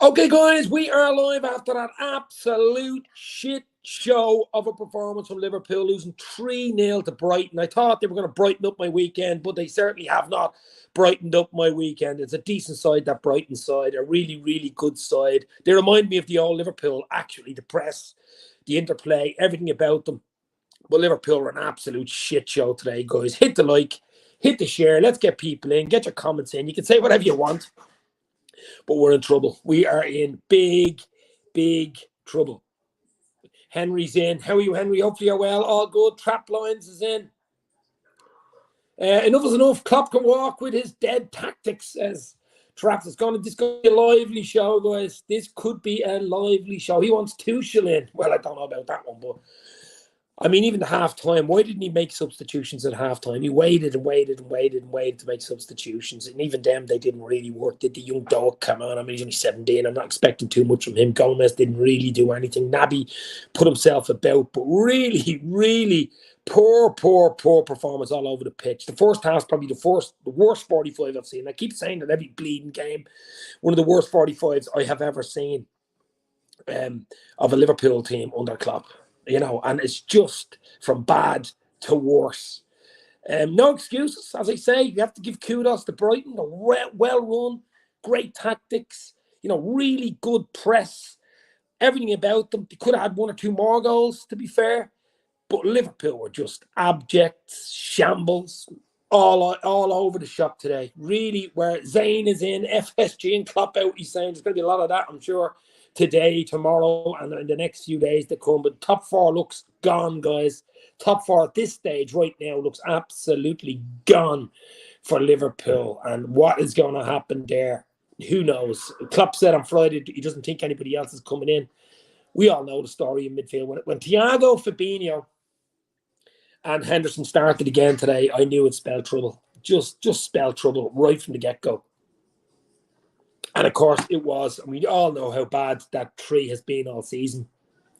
Okay, guys, we are live after that absolute shit show of a performance from Liverpool, losing 3-0 to Brighton. I thought they were going to brighten up my weekend, but they certainly have not brightened up my weekend. It's a decent side, that Brighton side, a really, really good side. They remind me of the old Liverpool, actually, the press, the interplay, everything about them. But Liverpool are an absolute shit show today, guys. Hit the like, hit the share. Let's get people in. Get your comments in. You can say whatever you want. But we're in trouble. We are in big, big trouble. Henry's in. How are you, Henry? Hopefully you're well. All good. Trap Lines is in. Enough is enough. Klopp can walk with his dead tactics, says Traps. This going to be a lively show, guys. This could be a lively show. He wants Tuchel in. Well, I don't know about that one, but I mean, even the half-time, why didn't he make substitutions at half-time? He waited and waited and waited and waited to make substitutions. And even them, they didn't really work. Did the young dog come on? I mean, he's only 17. I'm not expecting too much from him. Gomez didn't really do anything. Naby put himself about. But really, really poor performance all over the pitch. The first half's probably the worst 45 I've seen. I keep saying that every bleeding game. One of the worst 45s I have ever seen of a Liverpool team under Klopp. You know, and it's just from bad to worse. No excuses, as I say. You have to give kudos to Brighton. They're well run, great tactics, you know, really good press, everything about them. They could have had one or two more goals, to be fair. But Liverpool were just abject shambles all over the shop today. Really, where Zayn is in, FSG and Klopp out, he's saying there's going to be a lot of that, I'm sure, today, tomorrow, and in the next few days to come. But top four looks gone, guys. Top four at this stage right now looks absolutely gone for Liverpool. And what is going to happen there? Who knows? Klopp said on Friday he doesn't think anybody else is coming in. We all know the story in midfield. When Thiago, Fabinho and Henderson started again today, I knew it spelled trouble. Just spelled trouble right from the get-go. And of course it was, and we all know how bad that tree has been all season.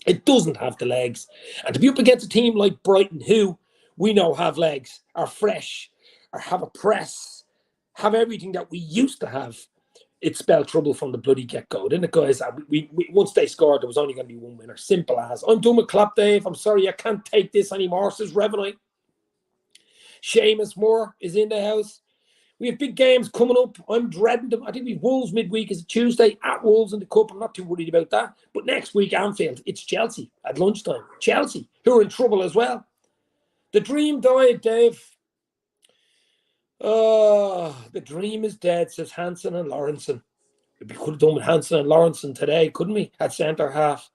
It doesn't have the legs. And to be up against a team like Brighton, who we know have legs, are fresh, or have a press, have everything that we used to have, it spelled trouble from the bloody get-go. Didn't it, guys? We once they scored, there was only going to be one winner. Simple as. I'm done with Klopp, Dave. I'm sorry, I can't take this anymore, says Revenite. Seamus Moore is in the house. We have big games coming up. I'm dreading them. I think we've Wolves midweek is a Tuesday at Wolves in the Cup. I'm not too worried about that. But next week, Anfield, it's Chelsea at lunchtime. Chelsea, who are in trouble as well. The dream died, Dave. Oh, the dream is dead, says Hansen and Lawrenson. We could have done with Hansen and Lawrenson today, couldn't we? At centre half.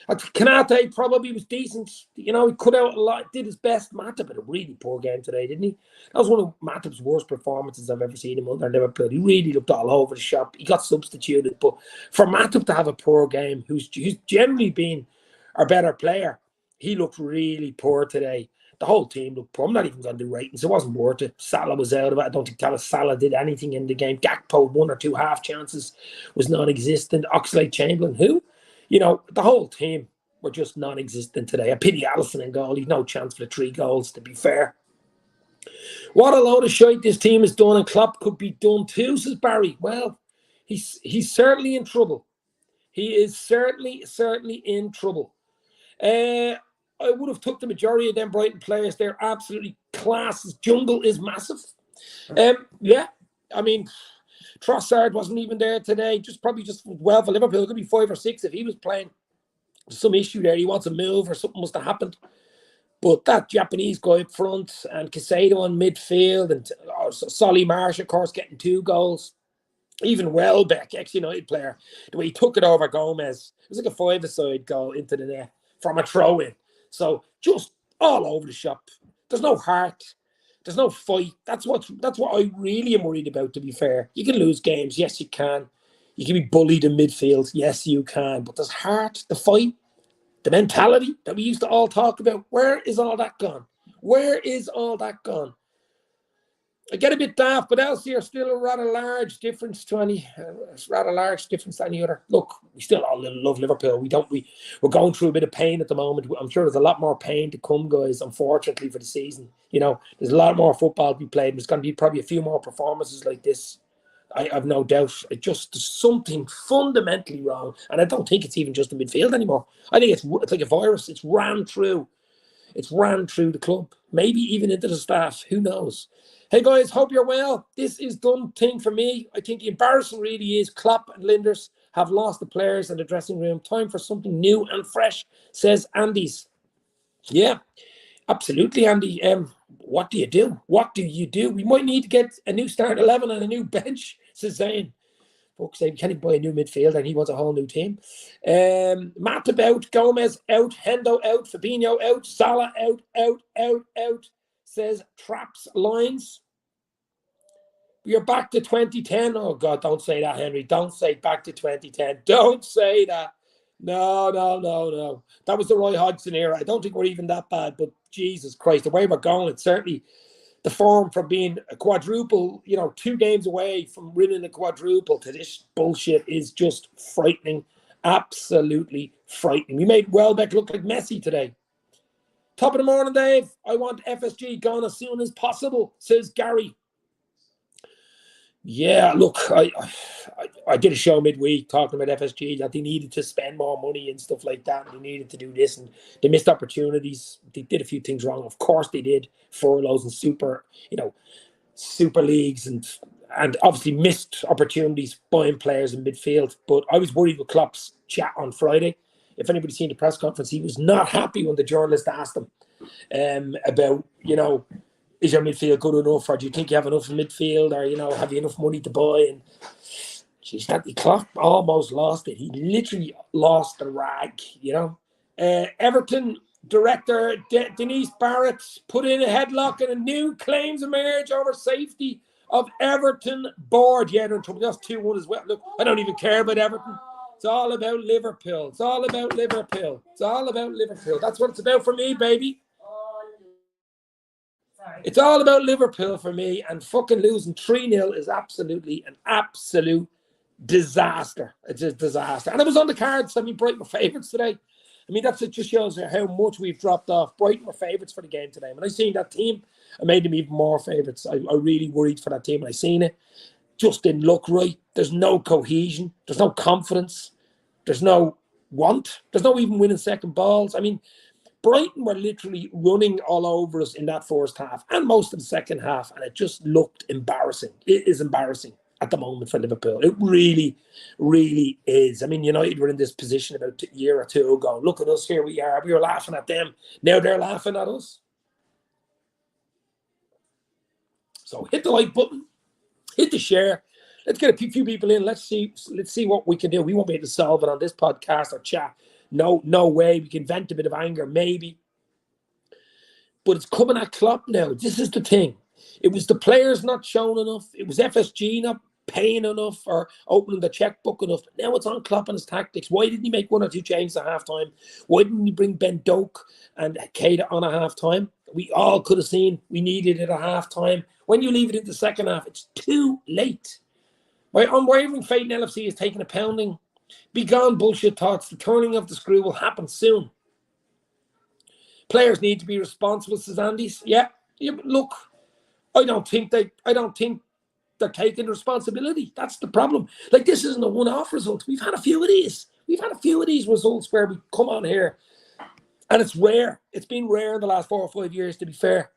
Kanate probably was decent. You know, he cut out a lot, did his best. Matip had a really poor game today, didn't he? That was one of Matip's worst performances I've ever seen him under Liverpool. He really looked all over the shop. He got substituted. But for Matip to have a poor game, who's generally been our better player, he looked really poor today. The whole team looked poor. I'm not even going to do ratings. It wasn't worth it. Salah was out of it. I don't think Salah did anything in the game. Gakpo, one or two half chances, was non-existent. Oxlade-Chamberlain, who? You know, the whole team were just non-existent today. I pity Alisson in goal. He's no chance for the 3 goals, to be fair. What a load of shite this team has done, and Klopp could be done too, says Barry. Well, he's certainly in trouble. He is certainly in trouble. I would have took the majority of them Brighton players. They're absolutely class. Jungle is massive. Yeah, I mean, Trossard wasn't even there today. Probably well for Liverpool. It could be 5 or 6 if he was playing. Some issue there. He wants a move or something must have happened. But that Japanese guy up front and Casado on midfield and Solly Marsh, of course, getting 2 goals. Even Welbeck, ex-United player, the way he took it over Gomez, it was like a 5-a-side goal into the net from a throw-in. So just all over the shop. There's no heart. There's no fight. That's what I really am worried about, to be fair. You can lose games. Yes, you can. You can be bullied in midfield. Yes, you can. But there's heart, the fight, the mentality that we used to all talk about. Where is all that gone? Where is all that gone? I get a bit daft, but Elsie are still a rather large difference to any other. Look, we still all love Liverpool. We're going through a bit of pain at the moment. I'm sure there's a lot more pain to come, guys, unfortunately, for the season. You know, there's a lot more football to be played. There's going to be probably a few more performances like this. I have no doubt. It just there's something fundamentally wrong, and I don't think it's even just the midfield anymore. I think it's like a virus. It's ran through the club, maybe even into the staff. Who knows? Hey guys, hope you're well. This is done thing for me. I think the embarrassing really is Klopp and Linders have lost the players in the dressing room. Time for something new and fresh, says Andy's. Yeah, absolutely, Andy. What do you do? What do you do? We might need to get a new start 11 and a new bench, says Zane. Folks say we can't even buy a new midfielder and he wants a whole new team. Matt about, Gomez out, Hendo out, Fabinho out, Salah out, says Traps Lines. You're back to 2010. Oh, God, don't say that, Henry. Don't say back to 2010. Don't say that. No. That was the Roy Hodgson era. I don't think we're even that bad, but Jesus Christ, the way we're going, it's certainly the form from being a quadruple, 2 games away from winning a quadruple to this bullshit is just frightening. Absolutely frightening. We made Welbeck look like Messi today. Top of the morning, Dave. I want FSG gone as soon as possible, says Gary. Yeah, look, I did a show midweek talking about FSG, that they needed to spend more money and stuff like that. They needed to do this, and they missed opportunities. They did a few things wrong. Of course they did. Furloughs and super leagues and obviously missed opportunities buying players in midfield. But I was worried with Klopp's chat on Friday. If anybody's seen the press conference, he was not happy when the journalist asked him about, is your midfield good enough, or do you think you have enough in midfield, or have you enough money to buy? And geez, that Klopp almost lost it. He literally lost the rag. Everton director Denise Barrett put in a headlock, and a new claims emerge over safety of Everton board. Yeah, they're in trouble. That's 2-1 as well. Look, I don't even care about Everton. It's all about Liverpool. It's all about Liverpool. It's all about Liverpool. That's what it's about for me, baby. It's all about Liverpool for me, and fucking losing 3-0 is absolutely an absolute disaster. It's a disaster. And it was on the cards. Brighton were favourites today. It just shows how much we've dropped off. Brighton were favourites for the game today. When I seen that team, I made them even more favourites. I really worried for that team when I seen it. Just didn't look right. There's no cohesion. There's no confidence. There's no want. There's no even winning second balls. Brighton were literally running all over us in that first half and most of the second half, and it just looked embarrassing. It is embarrassing at the moment for Liverpool. It really, really is. United were in this position about a year or two ago. Look at us, here we are. We were laughing at them. Now they're laughing at us. So hit the like button, hit the share. Let's get a few people in. Let's see what we can do. We won't be able to solve it on this podcast or chat. No way. We can vent a bit of anger, maybe. But it's coming at Klopp now. This is the thing. It was the players not showing enough. It was FSG not paying enough or opening the checkbook enough. But now it's on Klopp and his tactics. Why didn't he make 1 or 2 changes at halftime? Why didn't he bring Ben Doak and Keita on at halftime? We all could have seen we needed it at halftime. When you leave it in the second half, it's too late. My unwavering faith in LFC is taking a pounding. Be gone, bullshit thoughts. The turning of the screw will happen soon. Players need to be responsible, says Andy. Yeah, look, I don't think they're taking responsibility. That's the problem. This isn't a one-off result. We've had a few of these. We've had a few of these results where we come on here, and it's rare. It's been rare in the last 4 or 5 years, to be fair.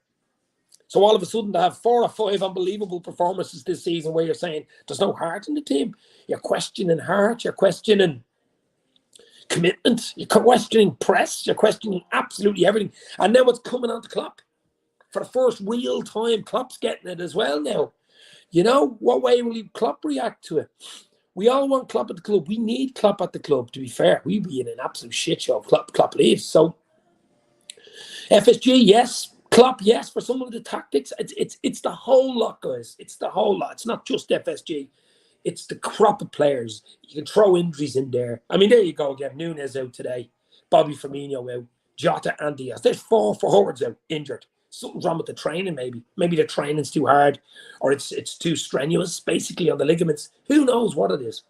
So all of a sudden to have 4 or 5 unbelievable performances this season where you're saying there's no heart in the team. You're questioning heart. You're questioning commitment. You're questioning press. You're questioning absolutely everything. And now it's coming on to Klopp. For the first real time, Klopp's getting it as well now. What way will Klopp react to it? We all want Klopp at the club. We need Klopp at the club, to be fair. We'd be in an absolute shit show if Klopp leaves. So FSG, yes. Klopp, yes, for some of the tactics. It's the whole lot, guys. It's the whole lot. It's not just FSG. It's the crop of players. You can throw injuries in there. There you go again. Nunes out today. Bobby Firmino out. Jota and Diaz. There's 4 forwards out injured. Something's wrong with the training, maybe. Maybe the training's too hard, or it's too strenuous, basically, on the ligaments. Who knows what it is?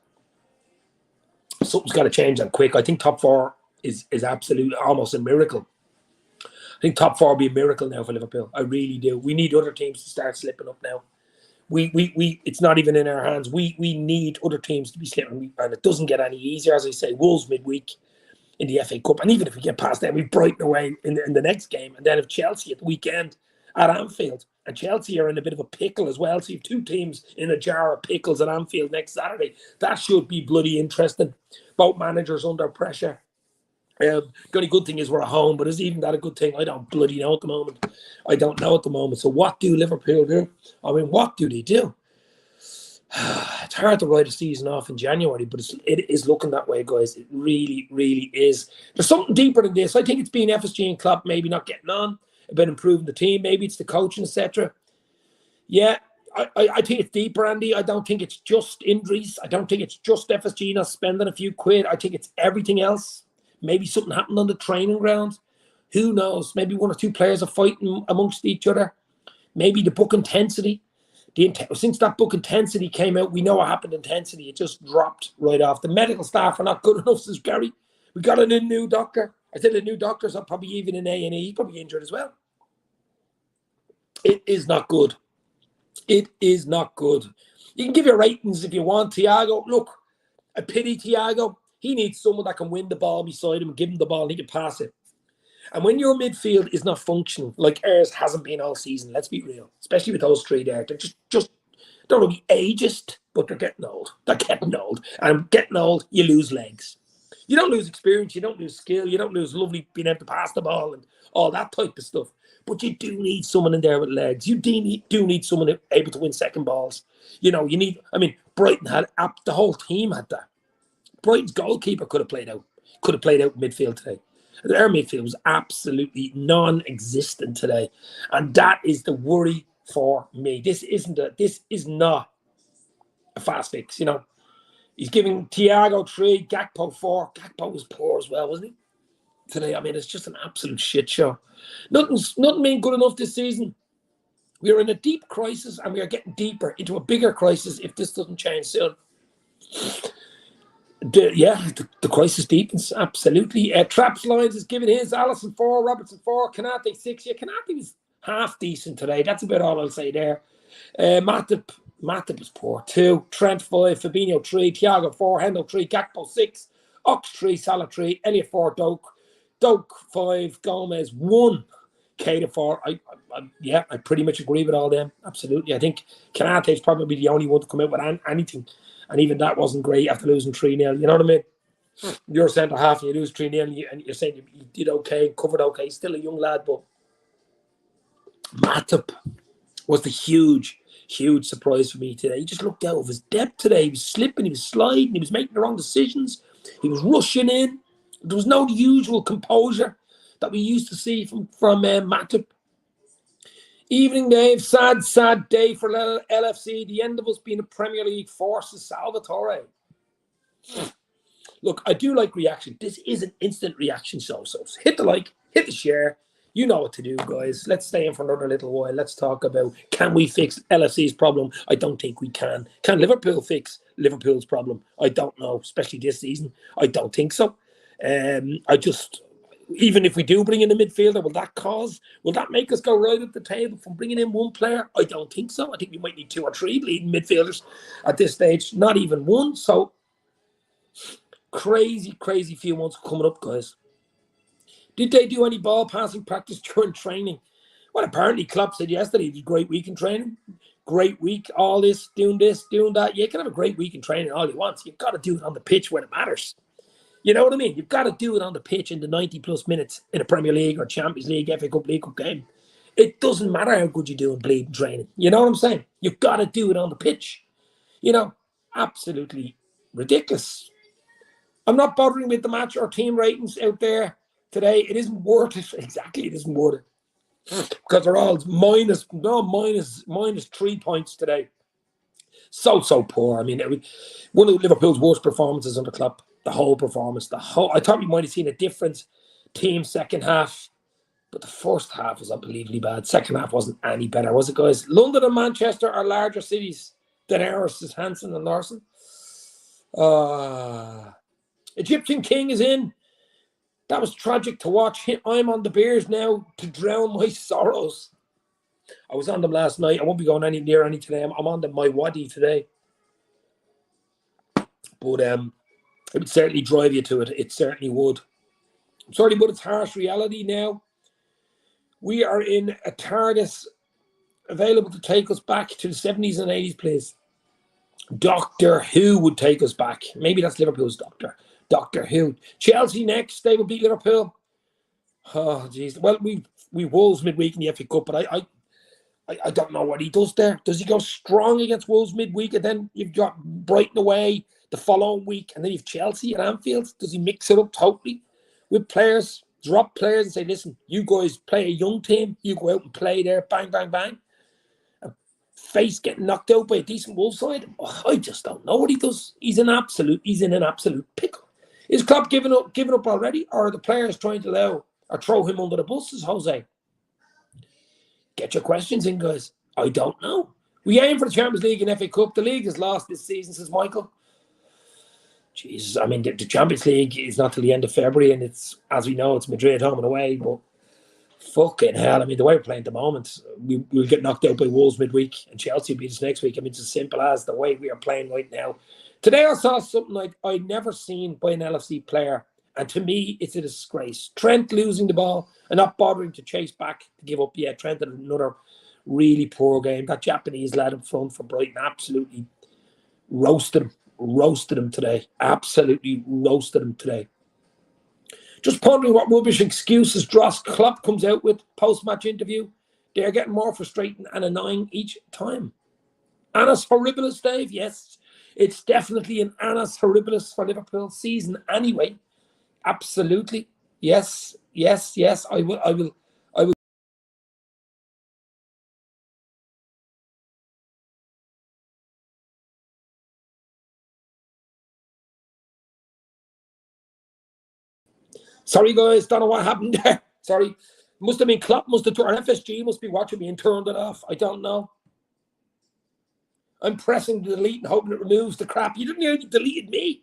Something's got to change that quick. I think top 4 is absolutely almost a miracle. I think top 4 will be a miracle now for Liverpool. I really do. We need other teams to start slipping up now. It's not even in our hands. We need other teams to be slipping, and it doesn't get any easier. As I say, Wolves midweek in the FA Cup, and even if we get past that, we Brighton away in the next game, and then if Chelsea at the weekend at Anfield, and Chelsea are in a bit of a pickle as well. So you have two teams in a jar of pickles at Anfield next Saturday. That should be bloody interesting. Both managers under pressure. The only good thing is we're at home, but is even that a good thing? I don't bloody know at the moment. I don't know at the moment. So what do Liverpool do? I mean, what do they do? It's hard to write a season off in January, but it is looking that way, guys. It really, really is. There's something deeper than this. I think it's been FSG and Klopp maybe not getting on, about improving the team. Maybe it's the coaching, etc. Yeah, I think it's deeper, Andy. I don't think it's just injuries. I don't think it's just FSG not spending a few quid. I think it's everything else. Maybe something happened on the training ground. Who knows? Maybe one or two players are fighting amongst each other. Maybe the book intensity. Since that book intensity came out, we know what happened. Intensity, it just dropped right off. The medical staff are not good enough, says Gary. We got a new doctor. I think the new doctor's are probably even in A&E. He's probably injured as well. It is not good. It is not good. You can give your ratings if you want. Thiago, look, I pity Thiago. He needs someone that can win the ball beside him and give him the ball and he can pass it. And when your midfield is not functioning, like ours hasn't been all season, let's be real, especially with those three there, they're just don't want to be ageist, but they're getting old. They're getting old. And getting old, you lose legs. You don't lose experience, you don't lose skill, you don't lose lovely being able to pass the ball and all that type of stuff. But you do need someone in there with legs. You do need someone able to win second balls. You know, you need, I mean, Brighton had, the whole team had that. Brighton's goalkeeper could have played out midfield today. Their midfield was absolutely non-existent today. And that is the worry for me. This is not a fast fix, you know. He's giving Thiago 3, Gakpo 4. Gakpo was poor as well, wasn't he? Today, I mean, it's just an absolute shit show. Nothing's been good enough this season. We are in a deep crisis and we are getting deeper into a bigger crisis if this doesn't change soon. The crisis deepens, absolutely. Traps Lines is giving his. Allison 4, Robertson 4, Kanate 6. Yeah, Kanate was half decent today. That's about all I'll say there. Matip was poor 2. Trent 5, Fabinho 3, Thiago 4, Hendo 3, Gakpo 6, Ox 3, Salah 3, Elliot 4, Doak 5, Gomez 1, Keita 4. I pretty much agree with all them. Absolutely. I think Kanate is probably the only one to come out with anything. And even that wasn't great after losing 3-0. You know what I mean? You're centre half and you lose 3-0 and you're saying you did okay, covered okay. Still a young lad, but Matip was the huge surprise for me today. He just looked out of his depth today. He was slipping, he was sliding, he was making the wrong decisions. He was rushing in. There was no usual composure that we used to see from Matip. Evening, Dave. Sad day for LFC. The end of us being a Premier League force is Salvatore. Look, I do like reaction. This is an instant reaction show. So hit the like, hit the share. You know what to do, guys. Let's stay in for another little while. Let's talk about, can we fix LFC's problem? I don't think we can. Can Liverpool fix Liverpool's problem? I don't know, especially this season. I don't think so. Even if we do bring in a midfielder, will that make us go right up the table from bringing in one player? I don't think so. I think we might need 2 or 3 bleeding midfielders at this stage. Not even one. So crazy few months coming up, guys. Did they do any ball passing practice during training? Well, apparently Klopp said yesterday he did a great week in training. Great week, all this, doing that. You can have a great week in training all you want. You've got to do it on the pitch when it matters. You know what I mean? You've got to do it on the pitch in the 90-plus minutes in a Premier League or Champions League, FA Cup, League Cup game. It doesn't matter how good you do in bleeding training. You know what I'm saying? You've got to do it on the pitch. You know, absolutely ridiculous. I'm not bothering with the match or team ratings out there today. It isn't worth it. Exactly, it isn't worth it. Because they're all minus 3 points today. So poor. I mean, one of Liverpool's worst performances under Klopp. The whole performance, I thought we might have seen a different team second half, but the first half was unbelievably bad. Second half wasn't any better, was it, guys? London and Manchester are larger cities than ours, says Hansen and Larson. Egyptian King is in. That was tragic to watch. I'm on the beers now to drown my sorrows. I was on them last night. I won't be going any near any today. I'm on them my waddy today. But it would certainly drive you to it. It certainly would. I'm sorry, but it's harsh reality now. We are in a TARDIS available to take us back to the 70s and 80s, please. Doctor Who would take us back. Maybe that's Liverpool's Doctor. Doctor Who. Chelsea next. They will beat Liverpool. Oh, jeez. Well, we Wolves midweek in the FA Cup, but I don't know what he does there. Does he go strong against Wolves midweek, and then you've got Brighton away the following week, and then you've Chelsea at Anfield? Does he mix it up totally with players, drop players and say, listen, you guys play a young team, you go out and play there, bang, bang, bang. And face getting knocked out by a decent Wolves side? Oh, I just don't know what he does. He's in an absolute pickle. Is Klopp giving up already, or are the players trying to allow or throw him under the buses, Jose? Get your questions in, guys. I don't know. We aim for the Champions League and FA Cup. The league is lost this season, says Michael. Jesus, I mean, the Champions League is not till the end of February, and it's, as we know, it's Madrid home and away, but fucking hell, I mean, the way we're playing at the moment, we'll get knocked out by Wolves midweek, and Chelsea will beat us next week. I mean, it's as simple as the way we are playing right now. Today I saw something like I'd never seen by an LFC player, and to me, it's a disgrace. Trent losing the ball and not bothering to chase back to give up. Yeah, Trent had another really poor game. That Japanese lad in front for Brighton absolutely roasted him today. Absolutely roasted him today. Just pondering what rubbish excuses Dross Klopp comes out with post-match interview. They're getting more frustrating and annoying each time. Annus Horribilis, Dave. Yes, it's definitely an Annus Horribilis for Liverpool season anyway. Absolutely. Yes. I will. Sorry, guys. Don't know what happened there. Sorry. Must have been Klopp. Or FSG must be watching me and turned it off. I don't know. I'm pressing delete and hoping it removes the crap. You didn't even deleted me.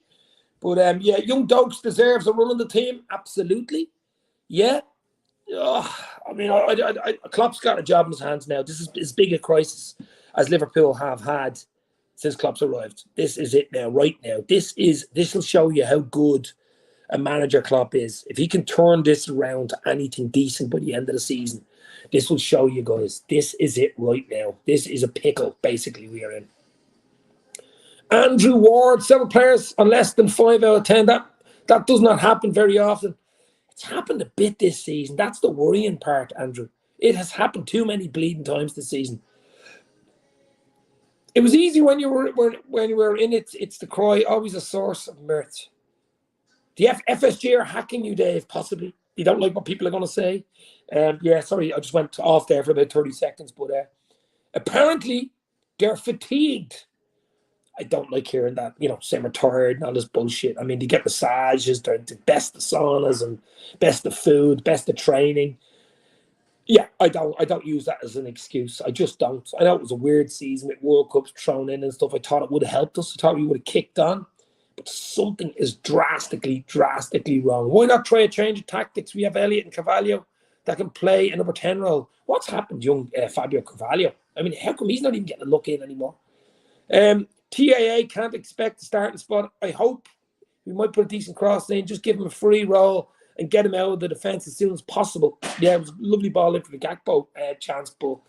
But yeah, young Dokes deserves a run on the team. Absolutely. Yeah. I mean, Klopp's got a job in his hands now. This is as big a crisis as Liverpool have had since Klopp's arrived. This is it now, right now. This will show you how good a manager Klopp is. If he can turn this around to anything decent by the end of the season, this will show you guys. This is it right now. This is a pickle, basically, we are in. Andrew Ward, several players on less than 5 out of 10. That does not happen very often. It's happened a bit this season. That's the worrying part, Andrew. It has happened too many bleeding times this season. It was easy when you were in it. It's the cry, always a source of mirth. The FSG are hacking you, Dave, possibly. You don't like what people are going to say. Yeah, sorry, I just went off there for about 30 seconds. But apparently, they're fatigued. I don't like hearing that, semi-tired and all this bullshit. I mean, they get massages, they're the best of saunas and best of food, best of training. Yeah, I don't use that as an excuse. I just don't. I know it was a weird season with World Cups thrown in and stuff. I thought it would have helped us. I thought we would have kicked on. But something is drastically wrong. Why not try a change of tactics? We have Elliott and Carvalho that can play a number 10 role. What's happened, young Fabio Carvalho? I mean, how come he's not even getting a look in anymore? TAA can't expect a starting spot. I hope we might put a decent cross in, just give him a free roll and get him out of the defence as soon as possible. Yeah, it was a lovely ball in for the Gakpo chance, but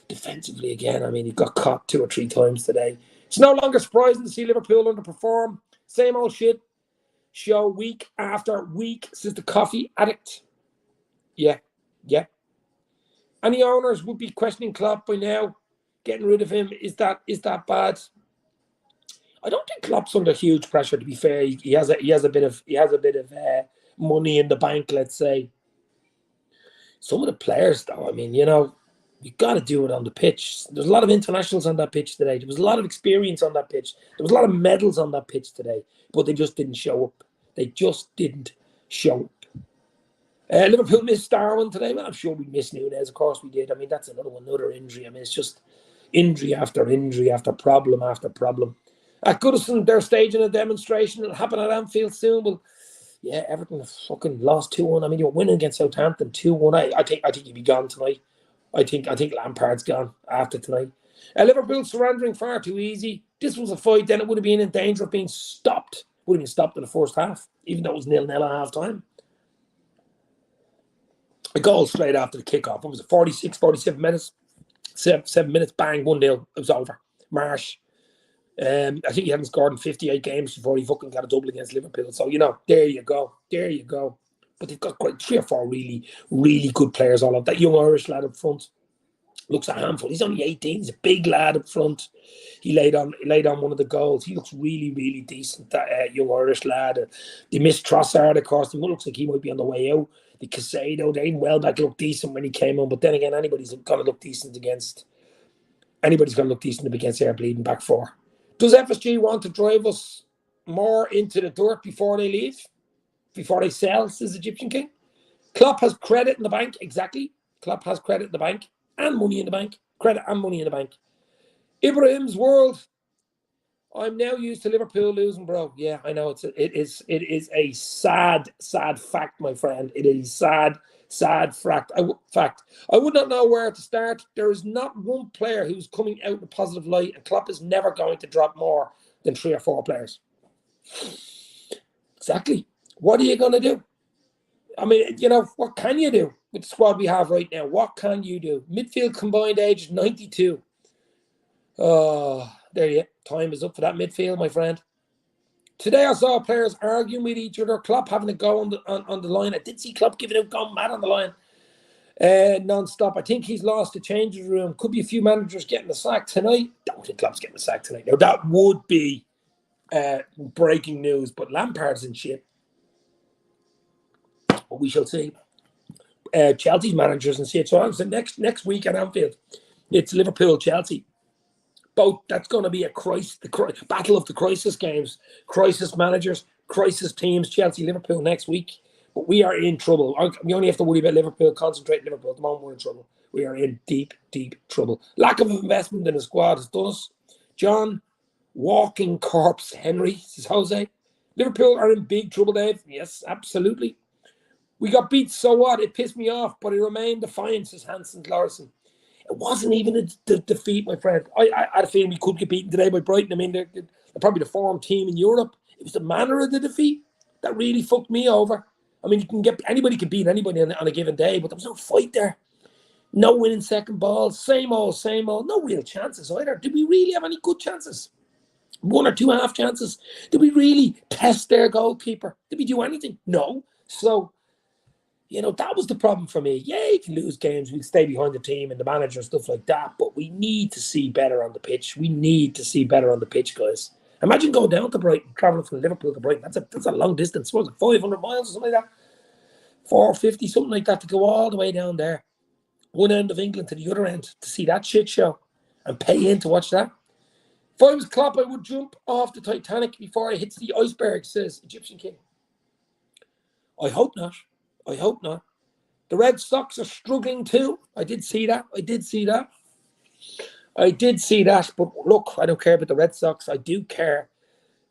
defensively again, I mean, he got caught 2 or 3 times today. It's no longer surprising to see Liverpool underperform. Same old shit show week after week, says the coffee addict. Yeah. Any owners would be questioning Klopp by now. Getting rid of him, is that bad? I don't think Klopp's under huge pressure. To be fair, he has a bit of money in the bank. Let's say. Some of the players, though, I mean, you've got to do it on the pitch. There's a lot of internationals on that pitch today. There was a lot of experience on that pitch. There was a lot of medals on that pitch today, but they just didn't show up. They just didn't show up. Liverpool missed Darwin today. Well, I'm sure we missed Nunez. Of course we did. I mean, that's another injury. I mean, it's just injury after injury after problem after problem. At Goodison, they're staging a demonstration. It'll happen at Anfield soon. Well, yeah, Everton have fucking lost 2-1. I mean, you were winning against Southampton 2-1. I think you'd be gone tonight. I think Lampard's gone after tonight. Liverpool surrendering far too easy. This was a fight, then it would have been in danger of being stopped. Would have been stopped in the first half, even though it was 0-0 at half time. A goal straight after the kickoff. What was it, 46, 47 minutes? 7 minutes, bang, 1-0. It was over. Marsh. I think he hadn't scored in 58 games before he fucking got a double against Liverpool. So, there you go. There you go. But they've got 3 or 4 really, really good players all up. That young Irish lad up front looks a handful. He's only 18. He's a big lad up front. He laid on one of the goals. He looks really, really decent, that young Irish lad. They missed Trossard, of course. It looks like he might be on the way out. The Casado, Dane Welbeck looked decent when he came on. But then again, anybody's going to look decent against our bleeding back 4. Does FSG want to drive us more into the dirt before they leave? Before they sell, says Egyptian King? Klopp has credit in the bank. Exactly. Klopp has credit in the bank and money in the bank. Credit and money in the bank. Ibrahim's world. I'm now used to Liverpool losing, bro. Yeah, I know. It is a sad, sad fact, my friend. It is sad fact. I would not know where to start. There is not one player who's coming out in a positive light, and Klopp is never going to drop more than 3 or 4 players. Exactly. What are you going to do? I mean, what can you do with the squad we have right now? What can you do? Midfield combined age 92. There you go. Time is up for that midfield, my friend. Today I saw players arguing with each other. Klopp having a go on the line. I did see Klopp giving out, gone mad on the line. Non-stop. I think he's lost the changing room. Could be a few managers getting the sack tonight. Don't think Klopp's getting the sack tonight. Now, that would be breaking news, but Lampard's in shit. But we shall see. Chelsea's managers and shit. So I'm saying next week at Anfield, it's Liverpool-Chelsea. Both, that's going to be a battle of the crisis games, crisis managers, crisis teams, Chelsea, Liverpool next week. But we are in trouble. We only have to worry about Liverpool, concentrate on Liverpool. At the moment, we're in trouble. We are in deep, deep trouble. Lack of investment in the squad has done us. John, walking corpse, Henry, says Jose. Liverpool are in big trouble, Dave. Yes, absolutely. We got beat, so what? It pissed me off, but it remained defiant, says Hansen Larson. It wasn't even a defeat, my friend. I had a feeling we could get beaten today by Brighton. I mean, they're probably the form team in Europe. It was the manner of the defeat that really fucked me over. I mean, anybody can beat anybody on a given day, but there was no fight there. No winning second balls. Same old. No real chances either. Did we really have any good chances? 1 or 2 half chances. Did we really test their goalkeeper? Did we do anything? No. So, that was the problem for me. Yeah, you can lose games. We'll stay behind the team and the manager and stuff like that. But we need to see better on the pitch. We need to see better on the pitch, guys. Imagine going down to Brighton, traveling from Liverpool to Brighton. That's a long distance. What was it, 500 miles or something like that? 450, something like that, to go all the way down there. One end of England to the other end to see that shit show and pay in to watch that. If I was Klopp, I would jump off the Titanic before it hits the iceberg, says Egyptian King. I hope not. The Red Sox are struggling too. I did see that. But look, I don't care about the Red Sox. I do care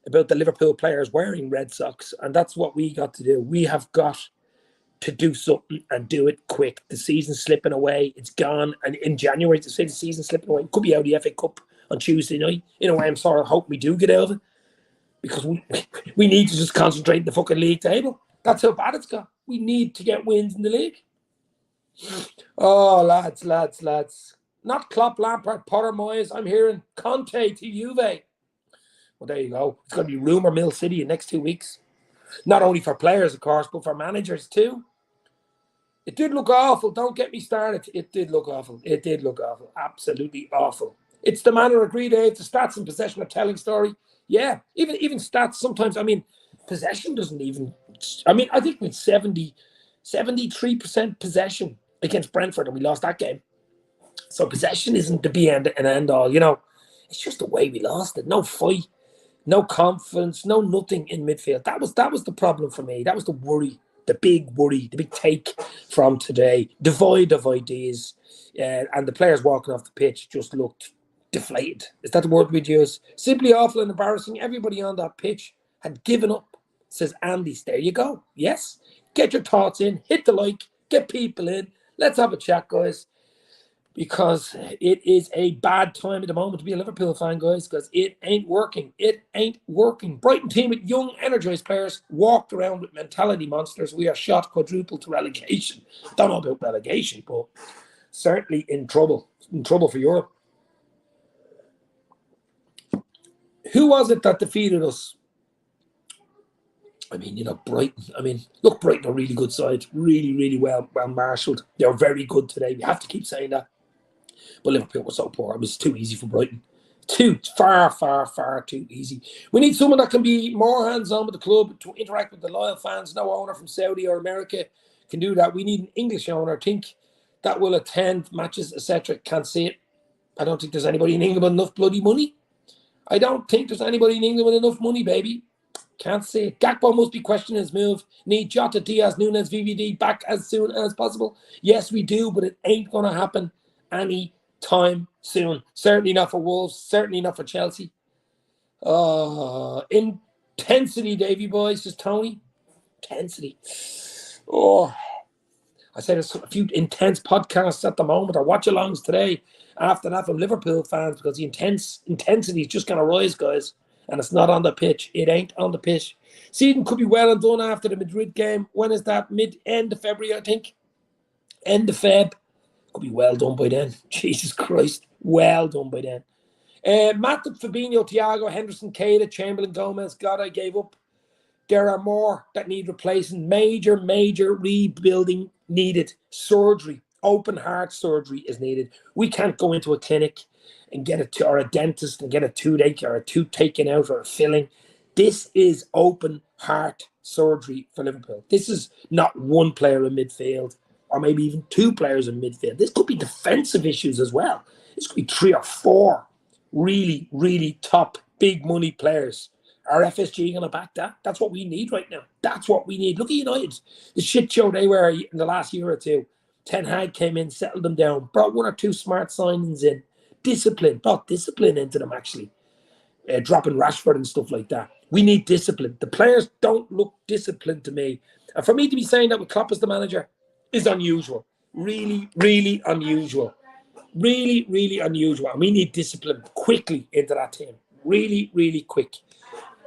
about the Liverpool players wearing Red Sox. And that's what we got to do. We have got to do something and do it quick. The season's slipping away. It's gone. And in January, to say the season's slipping away, it could be out of the FA Cup on Tuesday night. In a way, I'm sorry. I hope we do get out of it. Because we need to just concentrate on the fucking league table. That's how bad it's got. We need to get wins in the league. Oh, lads. Not Klopp, Lampard, Potter, Moyes. I'm hearing Conte to Juve. Well, there you go. It's going to be rumour mill city in the next 2 weeks. Not only for players, of course, but for managers too. It did look awful. Don't get me started. It did look awful. Absolutely awful. It's the manner, agreed, Dave. The stats and possession are telling story. Yeah, even stats sometimes. I mean, possession doesn't even... I mean, I think with 73% possession against Brentford, and we lost that game. So possession isn't the be and end all. It's just the way we lost it. No fight, no confidence, no nothing in midfield. That was the problem for me. That was the worry, the big take from today. Devoid of ideas, and the players walking off the pitch just looked deflated. Is that the word we'd use? Simply awful and embarrassing. Everybody on that pitch had given up, says Andy's. There you go. Yes. Get your thoughts in. Hit the like. Get people in. Let's have a chat, guys. because it is a bad time at the moment to be a Liverpool fan, guys, because it ain't working. It ain't working. Brighton team with young, energised players walked around with mentality monsters. We are shot quadruple to relegation. Don't know about relegation, but certainly in trouble. In trouble for Europe. Who was it that defeated us? I mean, Brighton. I mean, look, Brighton are a really good side. Really, really well marshalled. They're very good today. We have to keep saying that. But Liverpool was so poor. It was too easy for Brighton. Far too easy. We need someone that can be more hands-on with the club, to interact with the loyal fans. No owner from Saudi or America can do that. We need an English owner, I think, that will attend matches, etc. Can't see it. I don't think there's anybody in England with enough bloody money. I don't think there's anybody in England with enough money, baby. Can't see it. Gakpo must be questioning his move. Need Jota, Diaz, Nunes, VVD back as soon as possible. Yes, we do, but it ain't going to happen any time soon. Certainly not for Wolves. Certainly not for Chelsea. Intensity, Davy boys. Just Tony. Intensity. Oh, I said there's a few intense podcasts at the moment, or watch-alongs today after that from Liverpool fans, because the intensity is just going to rise, guys. And it's not on the pitch. It ain't on the pitch. Season could be well and done after the Madrid game. When is that? End of February, I think. End of Feb. Could be well done by then. Jesus Christ. Well done by then. Matip, Fabinho, Thiago, Henderson, Keita, Chamberlain, Gomez, Gotta gave up. There are more that need replacing. Major rebuilding needed. Surgery. Open heart surgery is needed. We can't go into a clinic and get it, or a dentist and get a toothache or a tooth taken out or a filling. This is open heart surgery for Liverpool. This is not one player in midfield, or maybe even two players in midfield. This could be defensive issues as well. This could be 3 or 4 really top big money players. Are FSG going to back that? That's what we need right now. That's what we need. Look at United. The shit show they were in the last year or two. Ten Hag came in, settled them down, brought 1 or 2 smart signings in. Brought discipline into them, actually. Dropping Rashford and stuff like that. We need discipline. The players don't look disciplined to me. And for me to be saying that with Klopp as the manager is unusual. Really unusual. Really unusual. And we need discipline quickly into that team. Really quick.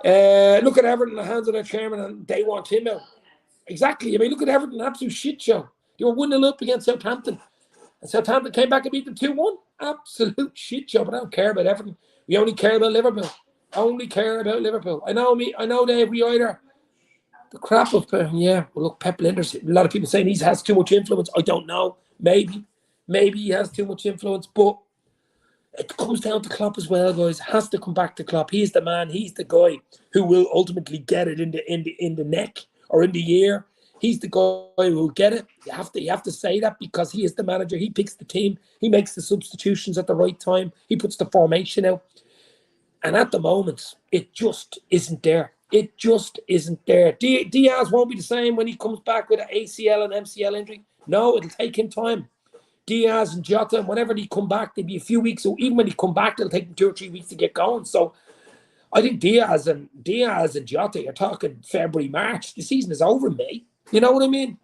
Look at Everton in the hands of their chairman, and they want him out. Exactly. I mean, look at Everton, an absolute shit show. They were 1-0 up against Southampton. And Southampton came back and beat them 2-1. Absolute shit show, but I don't care about Everton. We only care about Liverpool. I know Dave, we either the crap of well, look, Pep Linders. A lot of people saying he has too much influence. I don't know. Maybe he has too much influence, but it comes down to Klopp as well, guys. It has to come back to Klopp. He's the man. He's the guy who will ultimately get it in the neck or in the ear. He's the guy who will get it. You have to say that, because he is the manager. He picks the team. He makes the substitutions at the right time. He puts the formation out. And at the moment, it just isn't there. It just isn't there. Diaz won't be the same when he comes back with an ACL and MCL injury. No, it'll take him time. Diaz and Jota, whenever they come back, they'll be a few weeks. So even when they come back, it'll take them 2 or 3 weeks to get going. So I think Diaz and Jota, you're talking February, March. The season is over in May. You know what I mean?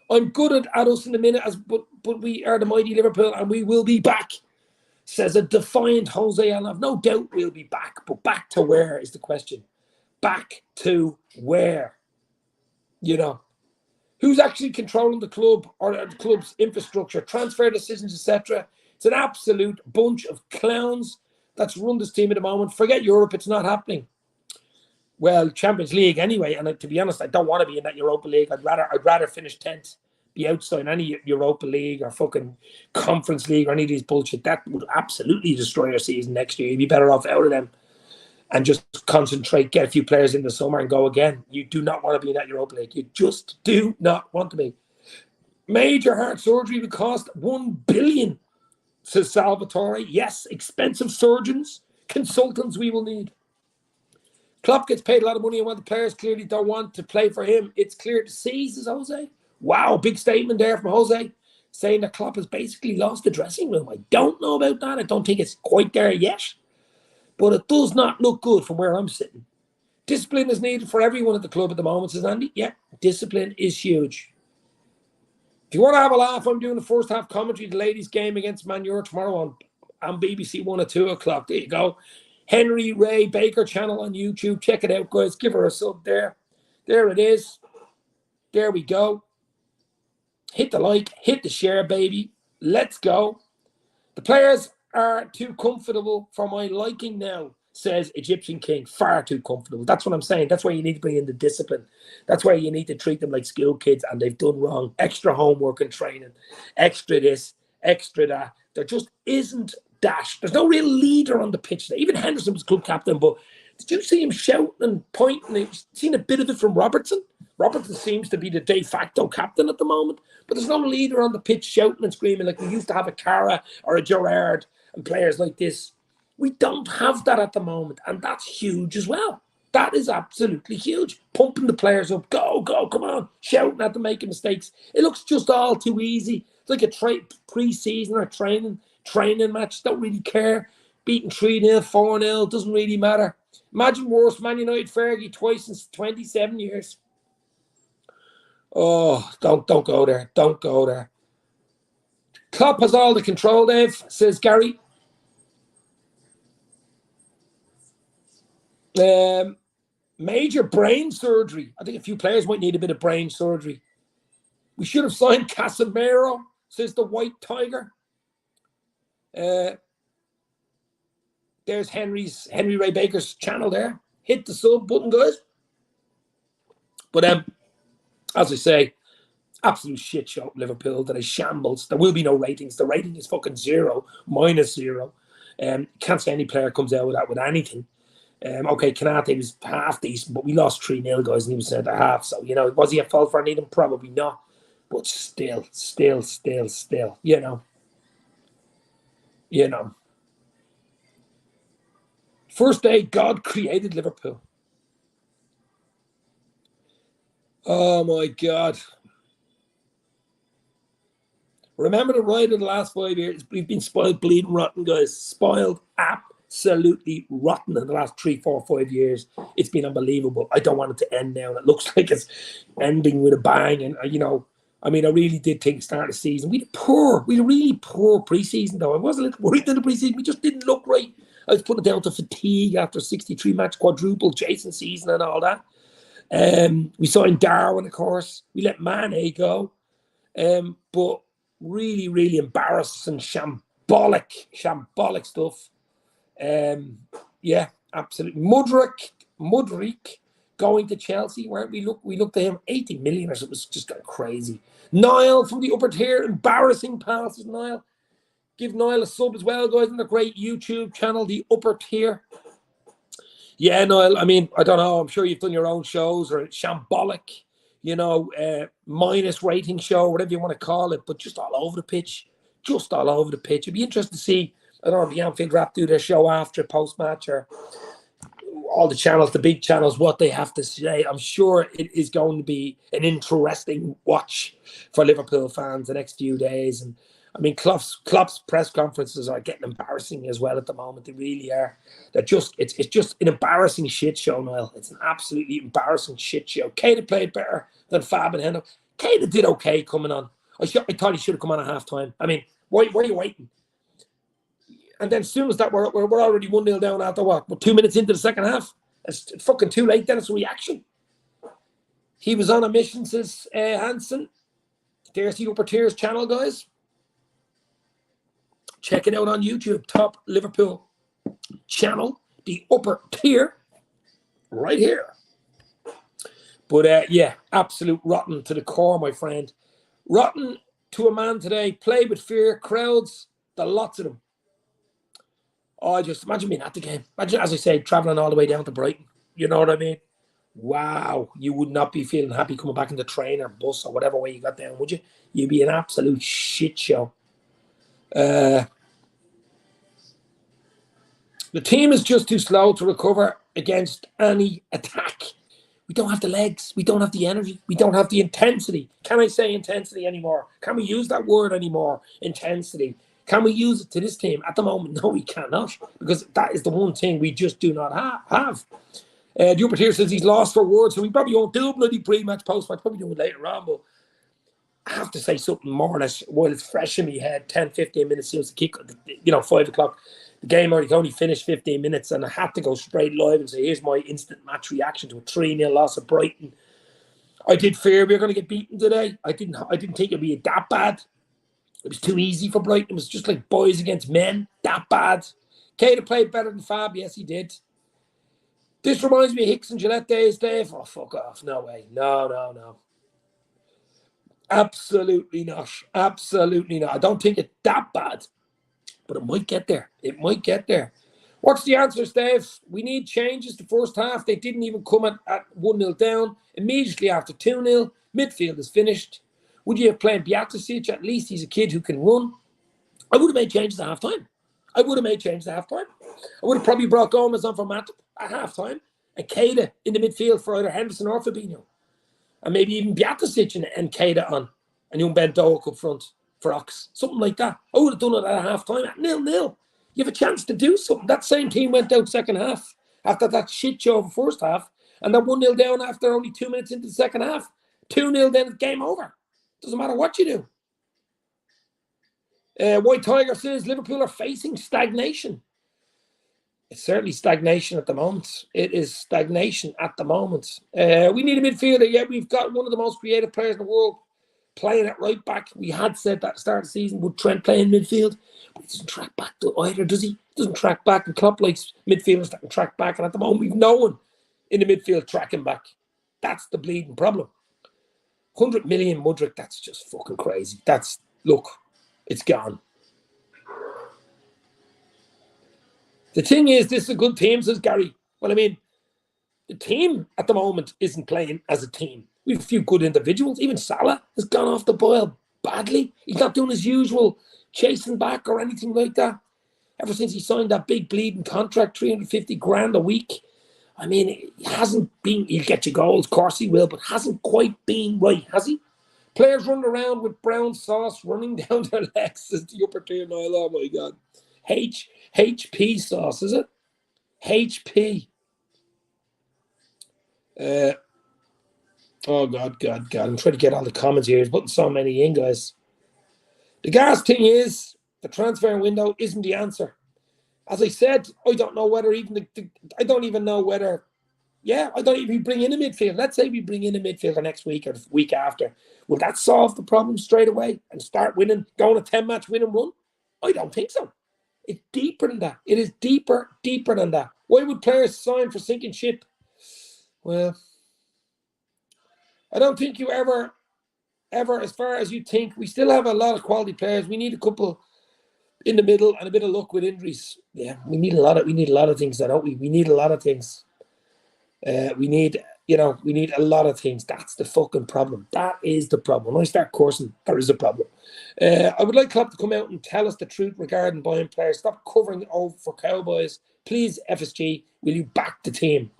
I'm good at us in a minute, but we are the mighty Liverpool, and we will be back, says a defiant Jose. And I've no doubt we'll be back. But back to where is the question? Back to where? Who's actually controlling the club or the club's infrastructure, transfer decisions, etc.? It's an absolute bunch of clowns that's run this team at the moment. Forget Europe, it's not happening. Well, Champions League anyway, and to be honest, I don't want to be in that Europa League. I'd rather finish 10th, be outside any Europa League or fucking Conference League or any of these bullshit. That would absolutely destroy your season next year. You'd be better off out of them and just concentrate, get a few players in the summer and go again. You do not want to be in that Europa League. You just do not want to be. Major heart surgery would cost $1 billion, says Salvatore. Yes, expensive surgeons, consultants we will need. Klopp gets paid a lot of money, and when the players clearly don't want to play for him, it's clear to see, says Jose. Wow, big statement there from Jose, saying that Klopp has basically lost the dressing room. I don't know about that. I don't think it's quite there yet. But it does not look good from where I'm sitting. Discipline is needed for everyone at the club at the moment, says Andy. Yeah, discipline is huge. If you want to have a laugh, I'm doing the first half commentary of the ladies' game against Man U tomorrow on BBC One at 2 o'clock. There you go. Henry Ray Baker channel on YouTube. Check it out, guys. Give her a sub there. There it is. There we go. Hit the like, hit the share, baby. Let's go. The players are too comfortable for my liking now, says Egyptian King. Far too comfortable. That's what I'm saying. That's why you need to bring in the discipline. That's why you need to treat them like school kids, and they've done wrong. Extra homework and training. Extra this, extra that. There just isn't dash. There's no real leader on the pitch. Even Henderson was club captain, but did you see him shouting and pointing? You've seen a bit of it from Robertson. Robertson seems to be the de facto captain at the moment, but there's no leader on the pitch shouting and screaming like we used to have a Cara or a Gerrard and players like this. We don't have that at the moment, and that's huge as well. That is absolutely huge. Pumping the players up, go, come on, shouting at them, making mistakes. It looks just all too easy. It's like a pre-season or training match. Don't really care. Beating 3-0, 4-0, doesn't really matter. Imagine worse, Man United Fergie twice in 27 years. Oh, don't go there. Don't go there. Klopp has all the control, Dave, says Gary. Major brain surgery. I think a few players might need a bit of brain surgery. We should have signed Casemiro, says the White Tiger. There's Henry Ray Baker's channel there. Hit the sub button, guys. But as I say, absolute shit show, Liverpool. That is shambles. There will be no ratings. The rating is fucking -0. Can't say any player comes out with that with anything. Okay, Kanate was half decent, but we lost 3-0, guys, and he was centre half. So, was he at fault for anything? Probably not. But still, First day God created Liverpool. Oh my God. Remember the ride of the last 5 years? We've been spoiled, bleeding rotten, guys. Spoiled, absolutely rotten in the last 3, 4, 5 years. It's been unbelievable. I don't want it to end now. And it looks like it's ending with a bang. And, I really did think start of the season. We had a really poor preseason, though. I was a little worried in the preseason. We just didn't look right. I was putting it down to fatigue after 63-match quadruple chasing season and all that. We signed Darwin, of course. We let Mane go. But really, really embarrassing, shambolic stuff. Absolutely. Mudryk going to Chelsea, where we looked at him, 80 million or something. It was just crazy. Niall from the upper tier, embarrassing passes, Niall. Give Niall a sub as well, guys, on the great YouTube channel, the upper tier. Yeah, Niall, I don't know. I'm sure you've done your own shows or shambolic, minus rating show, whatever you want to call it, but just all over the pitch. It'd be interesting to see, I don't know, the Anfield Rap do their show after, post-match, or all the channels, the big channels, what they have to say. I'm sure it is going to be an interesting watch for Liverpool fans the next few days. And Klopp's press conferences are getting embarrassing as well at the moment. They really are. It's just an embarrassing shit show, Niall. It's an absolutely embarrassing shit show. Keita played better than Fab and Hendo. Keita did okay coming on. I thought he should have come on at half-time. Why are you waiting? And then as soon as that, we're already 1-0 down after what? We're 2 minutes into the second half. It's fucking too late then. It's a reaction. He was on a mission, says Hansen. There's the Upper Tiers channel, guys. Check it out on YouTube. Top Liverpool channel. The Upper Tier. Right here. But absolute rotten to the core, my friend. Rotten to a man today. Play with fear. Crowds. The lots of them. Oh, just imagine being at the game. Imagine, as I say, travelling all the way down to Brighton. You know what I mean? Wow. You would not be feeling happy coming back in the train or bus or whatever way you got down, would you? You'd be an absolute shit show. The team is just too slow to recover against any attack. We don't have the legs. We don't have the energy. We don't have the intensity. Can I say intensity anymore? Can we use that word anymore? Intensity. Can we use it to this team? At the moment, no, we cannot, because that is the one thing we just do not have. The upper tier says he's lost for words, so we probably won't do bloody pre-match, post-match, probably do it later on. But I have to say something more or less while it's fresh in my head. 10, 15 minutes since the kick, 5 o'clock. The game only finished 15 minutes, and I had to go straight live and say, here's my instant match reaction to a 3-0 loss at Brighton. I did fear we were going to get beaten today. I didn't think it'd be that bad. It was too easy for Brighton. It was just like boys against men. That bad. Keita played better than Fab. Yes, he did. This reminds me of Hicks and Gillette days, Dave. Oh, fuck off. No way. No. Absolutely not. Absolutely not. I don't think it's that bad. But it might get there. It might get there. What's the answers, Dave? We need changes the first half. They didn't even come at 1-0 down. Immediately after 2-0, midfield is finished. Would you have played Bjaticic? At least he's a kid who can run. I would have made changes at half-time. I would have probably brought Gomez on for Matip at half-time and Keita in the midfield for either Henderson or Fabinho. And maybe even Bjaticic and Keita on. And young Ben Doak up front for Ox. Something like that. I would have done it at half-time at 0-0. You have a chance to do something. That same team went out second half after that shit show of the first half. And they're 1-0 down after only 2 minutes into the second half. 2-0, then it's game over. Doesn't matter what you do. White Tiger says Liverpool are facing stagnation. It's certainly stagnation at the moment. It is stagnation at the moment. We need a midfielder. Yeah, we've got one of the most creative players in the world playing at right back. We had said that at the start of the season, would Trent play in midfield? But he doesn't track back either, does he? He doesn't track back. And Klopp likes midfielders that can track back. And at the moment, we've no one in the midfield tracking back. That's the bleeding problem. 100 million Mudryk, that's just fucking crazy. Look, it's gone. The thing is, this is a good team, says Gary. Well, I mean, the team at the moment isn't playing as a team. We have a few good individuals. Even Salah has gone off the boil badly. He's not doing his usual chasing back or anything like that. Ever since he signed that big bleeding contract, 350 grand a week. I mean, he hasn't been, he'll get you goals, of course he will, but hasn't quite been right, has he? Players running around with brown sauce running down their legs, says the upper tier Nile. Oh my God. HP sauce, is it? HP. Oh, God. I'm trying to get all the comments here. He's putting so many in, guys. The gas thing is, the transfer window isn't the answer. As I said, I don't know whether even I don't even know whether, I don't even bring in a midfield. Let's say we bring in a midfielder next week or the week after. Will that solve the problem straight away and start winning, going a 10-match win and run? I don't think so. It's deeper than that. It is deeper than that. Why would players sign for sinking ship? Well, I don't think you ever, as far as you think, we still have a lot of quality players. We need a couple in the middle and a bit of luck with injuries. Yeah, we need a lot of things, don't we? We need a lot of things. We need a lot of things. That's the fucking problem. That is the problem. When I start cursing, there is a problem. I would like Klopp to come out and tell us the truth regarding buying players. Stop covering over for Cowboys. Please, FSG, will you back the team?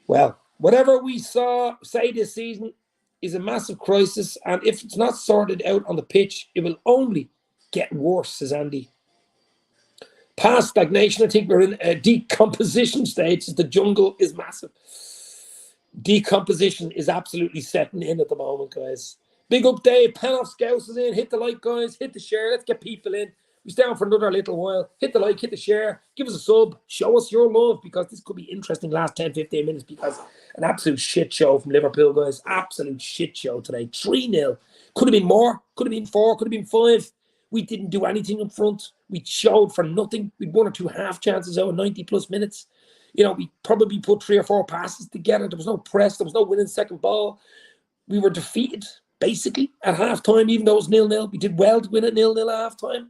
Well, whatever we say this season is a massive crisis, and if it's not sorted out on the pitch, it will only get worse, says Andy. Past stagnation, I think we're in a decomposition stage. The jungle is massive. Decomposition is absolutely setting in at the moment, guys. Big up Dave, pen off Scouts is in. Hit the like, guys. Hit the share. Let's get people in. We stay on for another little while. Hit the like, hit the share. Give us a sub. Show us your love, because this could be interesting last 10, 15 minutes, because an absolute shit show from Liverpool, guys. Absolute shit show today. 3-0. Could have been more. Could have been 4. Could have been 5. We didn't do anything up front. We showed for nothing. We had 1 or 2 half chances out of 90 plus minutes. We probably put 3 or 4 passes together. There was no press. There was no winning second ball. We were defeated, basically, at halftime, even though it was 0-0. We did well to win at 0-0 at halftime.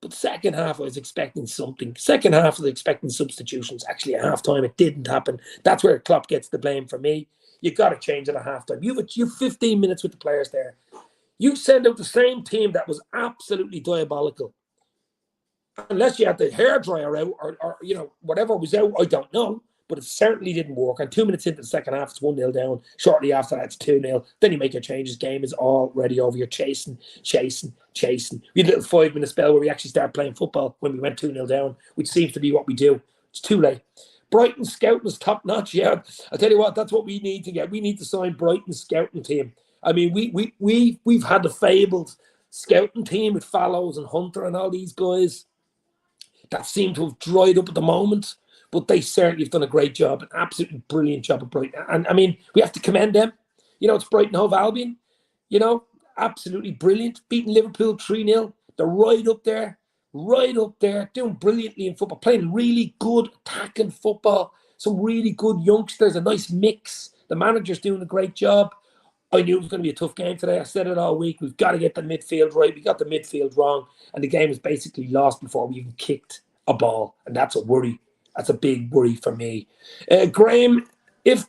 But second half, I was expecting something. Second half, I was expecting substitutions. Actually, at halftime, it didn't happen. That's where Klopp gets the blame for me. You got to change it at halftime. You have 15 minutes with the players there. You send out the same team that was absolutely diabolical. Unless you had the hairdryer out or whatever was out, I don't know. But it certainly didn't work. And 2 minutes into the second half, it's 1-0 down. Shortly after that, it's 2-0. Then you make your changes. Game is already over. You're chasing. We had a little 5-minute spell where we actually started playing football when we went 2-0 down, which seems to be what we do. It's too late. Brighton scouting is top notch. Yeah, I'll tell you what, that's what we need to get. We need to sign Brighton's scouting team. I mean, we've had the fabled scouting team with Fallows and Hunter and all these guys that seem to have dried up at the moment, but they certainly have done a great job, an absolutely brilliant job at Brighton. And I mean, we have to commend them. You know, it's Brighton Hove Albion, you know, absolutely brilliant. Beating Liverpool 3-0. They're right up there, doing brilliantly in football, playing really good attacking football. Some really good youngsters, a nice mix. The manager's doing a great job. I knew it was going to be a tough game today. I said it all week. We've got to get the midfield right. We got the midfield wrong. And the game was basically lost before we even kicked a ball. And that's a worry. That's a big worry for me. Graham, is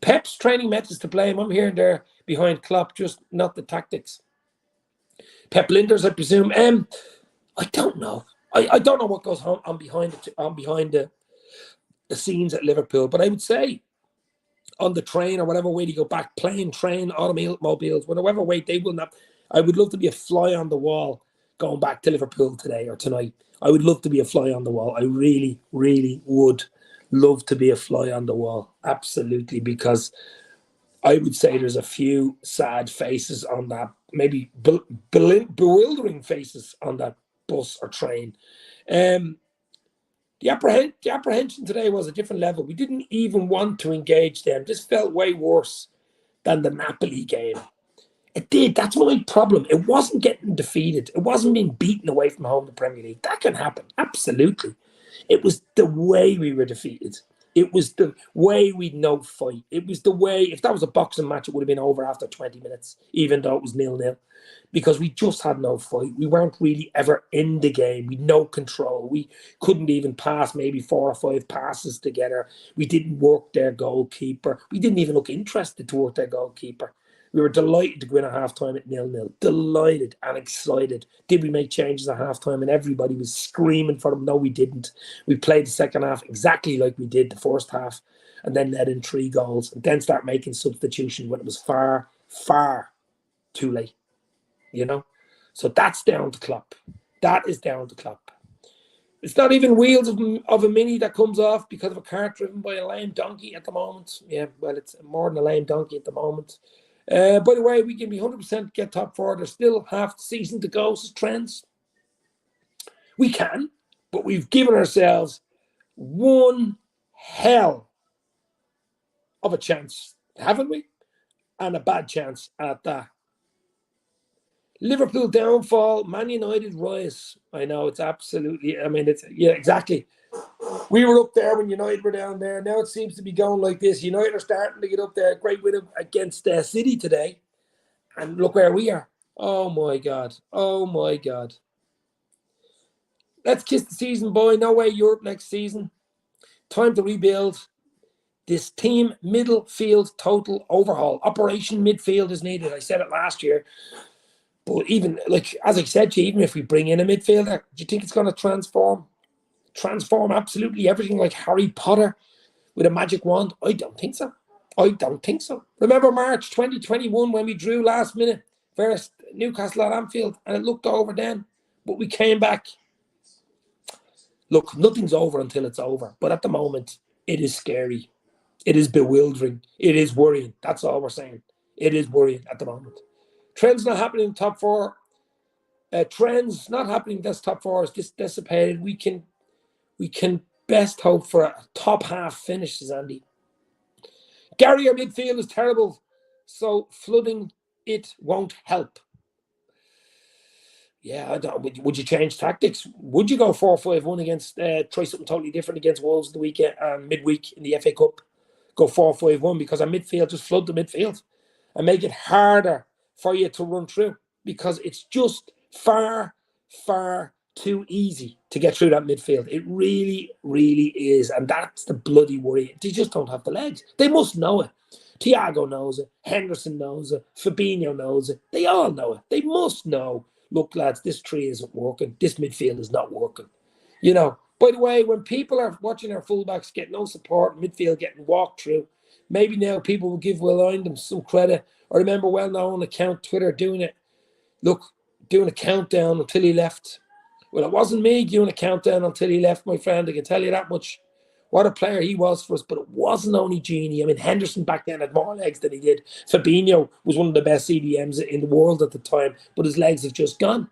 Pep's training methods to blame? I'm here and there behind Klopp, just not the tactics. Pep Linders, I presume. I don't know. I don't know what goes on behind the scenes at Liverpool. But I would say on the train or whatever way to go back, plane, train, automobiles, whatever way they will not. I would love to be a fly on the wall going back to Liverpool today or tonight. I would love to be a fly on the wall. I really, really would love to be a fly on the wall. Absolutely, because I would say there's a few sad faces on that, maybe bewildering faces on that bus or train. The apprehension today was a different level. We didn't even want to engage them. This felt way worse than the Napoli game. It did. That's my problem. It wasn't getting defeated. It wasn't being beaten away from home in the Premier League. That can happen. Absolutely. It was the way we were defeated. It was the way we'd no fight. It was the way, if that was a boxing match, it would have been over after 20 minutes, even though it was 0-0. Because we just had no fight. We weren't really ever in the game. We had no control. We couldn't even pass maybe 4 or 5 passes together. We didn't work their goalkeeper. We didn't even look interested to work their goalkeeper. We were delighted to go in at halftime at 0-0. Delighted and excited. Did we make changes at halftime? And everybody was screaming for them. No, we didn't. We played the second half exactly like we did the first half, and then let in 3 goals, and then start making substitution when it was far, far too late. You know? So that's down to Klopp. That is down to Klopp. It's not even wheels of a Mini that comes off because of a cart driven by a lame donkey at the moment. Yeah, well, it's more than a lame donkey at the moment. By the way, we can be 100% get top 4. There's still half the season to go, says Trends. We can, but we've given ourselves one hell of a chance, haven't we? And a bad chance at that. Liverpool downfall, Man United rise. I know, it's absolutely, I mean, it's, yeah, exactly. We were up there when United were down there. Now it seems to be going like this. United are starting to get up there. Great win against City today. And look where we are. Oh, my God. Oh, my God. Let's kiss the season, boy. No way Europe next season. Time to rebuild. This team midfield total overhaul. Operation midfield is needed. I said it last year. But even, like, as I said to you, even if we bring in a midfielder, do you think it's going to transform absolutely everything like Harry Potter with a magic wand? I don't think so. Remember March 2021 when we drew last minute versus Newcastle at Anfield, and it looked over then, but we came back. Look, nothing's over until it's over, but at the moment, it is scary. It is bewildering. It is worrying. That's all we're saying. It is worrying at the moment. Trends not happening in top 4. Trends not happening. This top 4 is just dissipated. We can best hope for a top half finish, says Andy. Gary, our midfield is terrible, so flooding it won't help. Yeah, I don't. Would you change tactics? Would you go 4-5-1 against, try something totally different against Wolves the weekend, midweek in the FA Cup? Go 4-5-1 because our midfield, just flood the midfield and make it harder for you to run through, because it's just far, far too easy to get through that midfield. It really, really is. And that's the bloody worry. They just don't have the legs. They must know it. Thiago knows it. Henderson knows it. Fabinho knows it. They all know it. They must know, look, lads, this tree isn't working. This midfield is not working. You know, by the way, when people are watching our fullbacks get no support, midfield getting walked through, maybe now people will give Will Oindham some credit. I remember well-known account Twitter doing it. Look, doing a countdown until he left. Well, it wasn't me doing a countdown until he left, my friend. I can tell you that much. What a player he was for us, but it wasn't only Genie. I mean, Henderson back then had more legs than he did. Fabinho was one of the best CDMs in the world at the time, but his legs have just gone.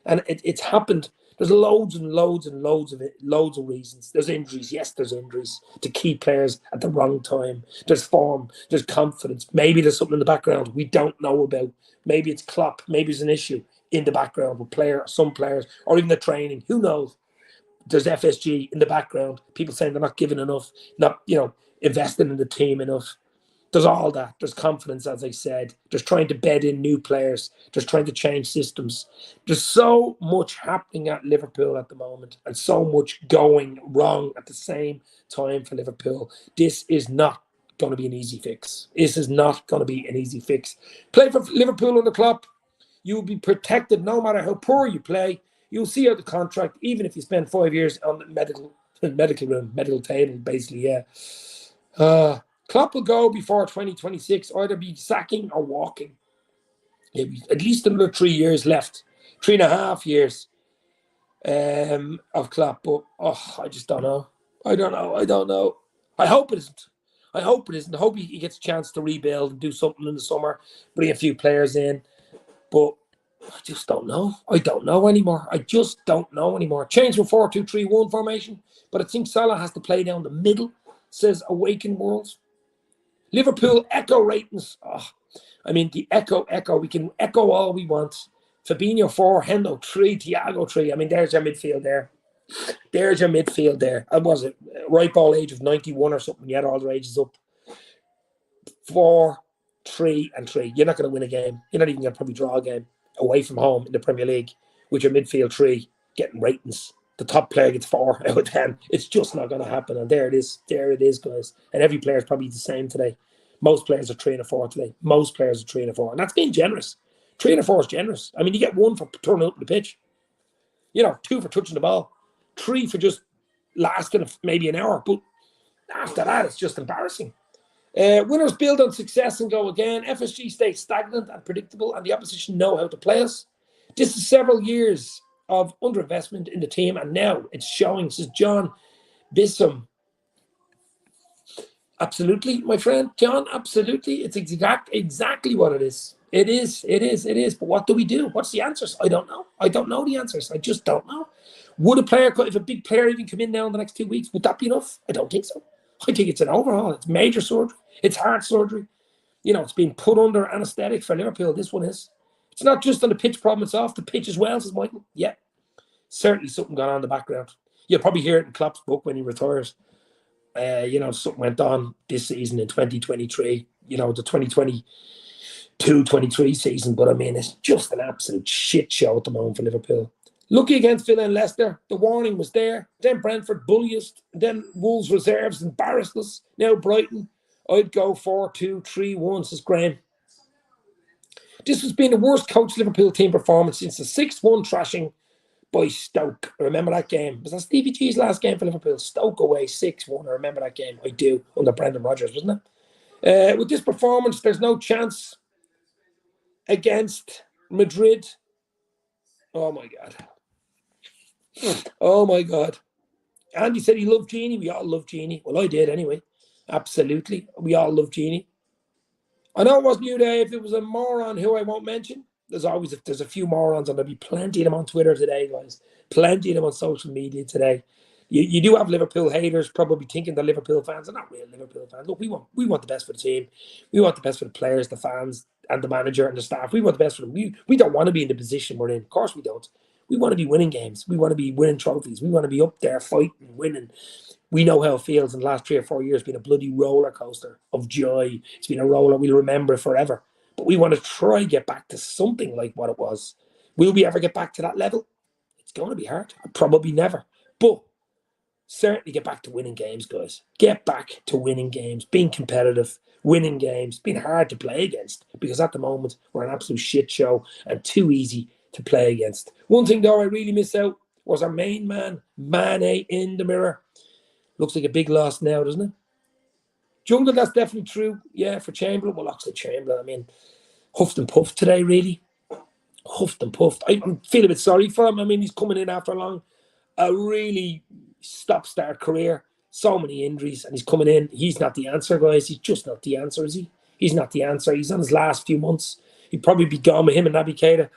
And it's happened. There's loads and loads and loads of it, loads of reasons. There's injuries. Yes, there's injuries to key players at the wrong time. There's form. There's confidence. Maybe there's something in the background we don't know about. Maybe it's Klopp. Maybe it's an issue in the background with some players, or even the training. Who knows? There's FSG in the background. People saying they're not giving enough, not investing in the team enough. There's all that. There's confidence, as I said. There's trying to bed in new players. There's trying to change systems. There's so much happening at Liverpool at the moment, and so much going wrong at the same time for Liverpool. This is not going to be an easy fix. This is not going to be an easy fix. Play for Liverpool under Klopp. You will be protected no matter how poor you play. You'll see out the contract, even if you spend 5 years on the medical table, basically, yeah. Klopp will go before 2026, either be sacking or walking. At least another 3 years left, 3.5 years of Klopp. But I just don't know. I don't know. I hope it isn't. I hope he gets a chance to rebuild and do something in the summer, bring a few players in. But I just don't know. I don't know anymore. I just don't know anymore. Change from 4-2-3-1 formation, but I think Salah has to play down the middle, says Awaken Worlds. Liverpool echo ratings. The echo. We can echo all we want. Fabinho 4, Hendo 3, Thiago 3. I mean, there's your midfield there. I was it right ball age of 91 or something. You had all their ages up. 4, 3, and 3. You're not going to win a game. You're not even going to probably draw a game away from home in the Premier League with your midfield 3 getting ratings. The top player gets 4 out of 10. It's just not going to happen. And there it is, guys. And every player is probably the same today. Most players are 3 and 4 today. Most players are 3 and 4. And that's being generous. 3 and 4 is generous. I mean, you get 1 for turning up the pitch. 2 for touching the ball. 3 for just lasting maybe an hour. But after that, it's just embarrassing. Winners build on success and go again. FSG stays stagnant and predictable, and the opposition know how to play us. This is several years of underinvestment in the team, and now it's showing, says John Bissum. Absolutely, my friend, John, absolutely. It's exactly what it is. It is. But what do we do? What's the answers? I don't know. I don't know the answers. I just don't know. Would if a big player even come in now in the next 2 weeks, would that be enough? I don't think so. I think it's an overhaul. It's major surgery. It's heart surgery. It's being put under anaesthetic for Liverpool. This one is. It's not just on the pitch problem. It's off the pitch as well, says Michael. Yeah, certainly something going on in the background. You'll probably hear it in Klopp's book when he retires. Something went on this season in 2023. The 2022-23 season. But I mean, it's just an absolute shit show at the moment for Liverpool. Lucky against Villa and Leicester. The warning was there. Then Brentford bullied us. Then Wolves reserves embarrassed us. Now Brighton. I'd go 4-2-3-1, says Graham. This has been the worst coach Liverpool team performance since the 6-1 trashing by Stoke. I remember that game. Was that Stevie G's last game for Liverpool? Stoke away 6-1. I remember that game. I do. Under Brendan Rodgers, wasn't it? With this performance, there's no chance against Madrid. Oh, my God. Oh, my God. Andy said he loved Genie. We all love Genie. Well, I did anyway. Absolutely. We all love Genie. I know it wasn't you, Dave. It was a moron who I won't mention. There's a few morons, and there'll be plenty of them on Twitter today, guys. Plenty of them on social media today. You do have Liverpool haters probably thinking they're Liverpool fans. They're not real Liverpool fans. Look, we want the best for the team. We want the best for the players, the fans, and the manager and the staff. We want the best for them. We don't want to be in the position we're in. Of course we don't. We want to be winning games. We want to be winning trophies. We want to be up there fighting, winning. We know how it feels in the last 3 or 4 years. It's been a bloody roller coaster of joy. It's been a roller. We'll remember it forever. But we want to try and get back to something like what it was. Will we ever get back to that level? It's going to be hard. Probably never. But certainly get back to winning games, guys. Get back to winning games, being competitive, winning games, being hard to play against. Because at the moment, we're an absolute shit show and too easy to play against. One thing, though, I really miss out was our main man, Mane, in the mirror. Looks like a big loss now, doesn't it? Jungle, that's definitely true. Yeah, for Chamberlain. Well, actually, Chamberlain, I mean, huffed and puffed today, really. Huffed and puffed. I feel a bit sorry for him. I mean, he's coming in after a really stop-start career. So many injuries, and he's coming in. He's not the answer, guys. He's just not the answer, is he? He's not the answer. He's on his last few months. He'd probably be gone with him and Naby Keita.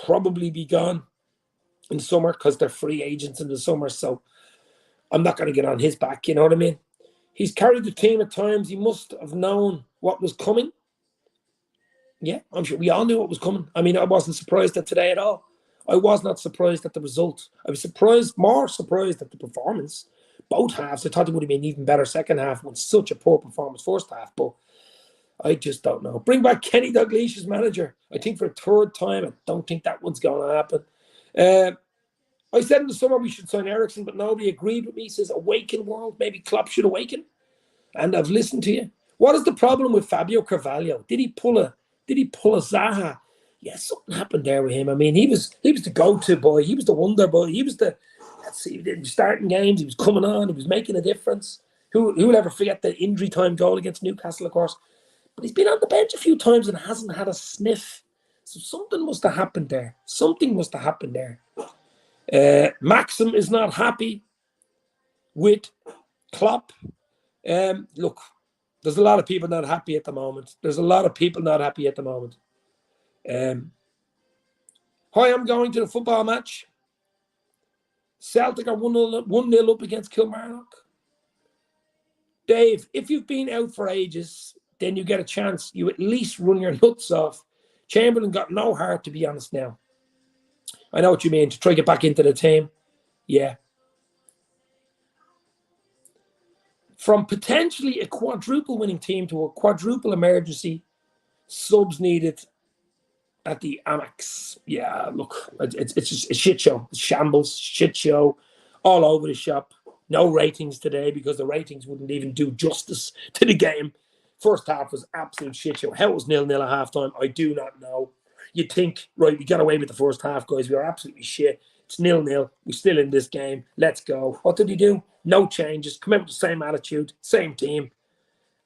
Probably be gone in the summer because they're free agents in the summer. So I'm not going to get on his back. You know what I mean? He's carried the team at times. He must have known what was coming. Yeah, I'm sure we all knew what was coming. I mean, I wasn't surprised at today at all. I was not surprised at the result. I was more surprised at the performance. Both halves. I thought it would have been even better second half when such a poor performance first half. But I just don't know. Bring back Kenny Dalglish as manager. I think for a third time. I don't think that one's going to happen. I said in the summer we should sign Ericsson, but nobody agreed with me. He says, awaken world. Maybe Klopp should awaken. And I've listened to you. What is the problem with Fabio Carvalho? Did he pull a Zaha? Yeah, something happened there with him. I mean, he was the go-to boy. He was the wonder boy. He was the, starting games. He was coming on. He was making a difference. Who will ever forget the injury time goal against Newcastle, of course? But he's been on the bench a few times and hasn't had a sniff. So something must have happened there. Something must have happened there. Maxim is not happy with Klopp. Look, there's a lot of people not happy at the moment. Hi, I'm going to the football match. Celtic are 1-0 up against Kilmarnock. Dave, if you've been out for ages, then you get a chance. You at least run your nuts off. Chamberlain got no heart, to be honest now. I know what you mean, to try to get back into the team. Yeah. From potentially a quadruple winning team to a quadruple emergency, subs needed at the Amex. Yeah, look, it's just a shit show. It's shambles, shit show, all over the shop. No ratings today because the ratings wouldn't even do justice to the game. First half was absolute shit show. How it was 0-0 at halftime, I do not know. You'd think, right, we got away with the first half, guys. We are absolutely shit. It's 0-0. We're still in this game. Let's go. What did he do? No changes. Come out with the same attitude, same team.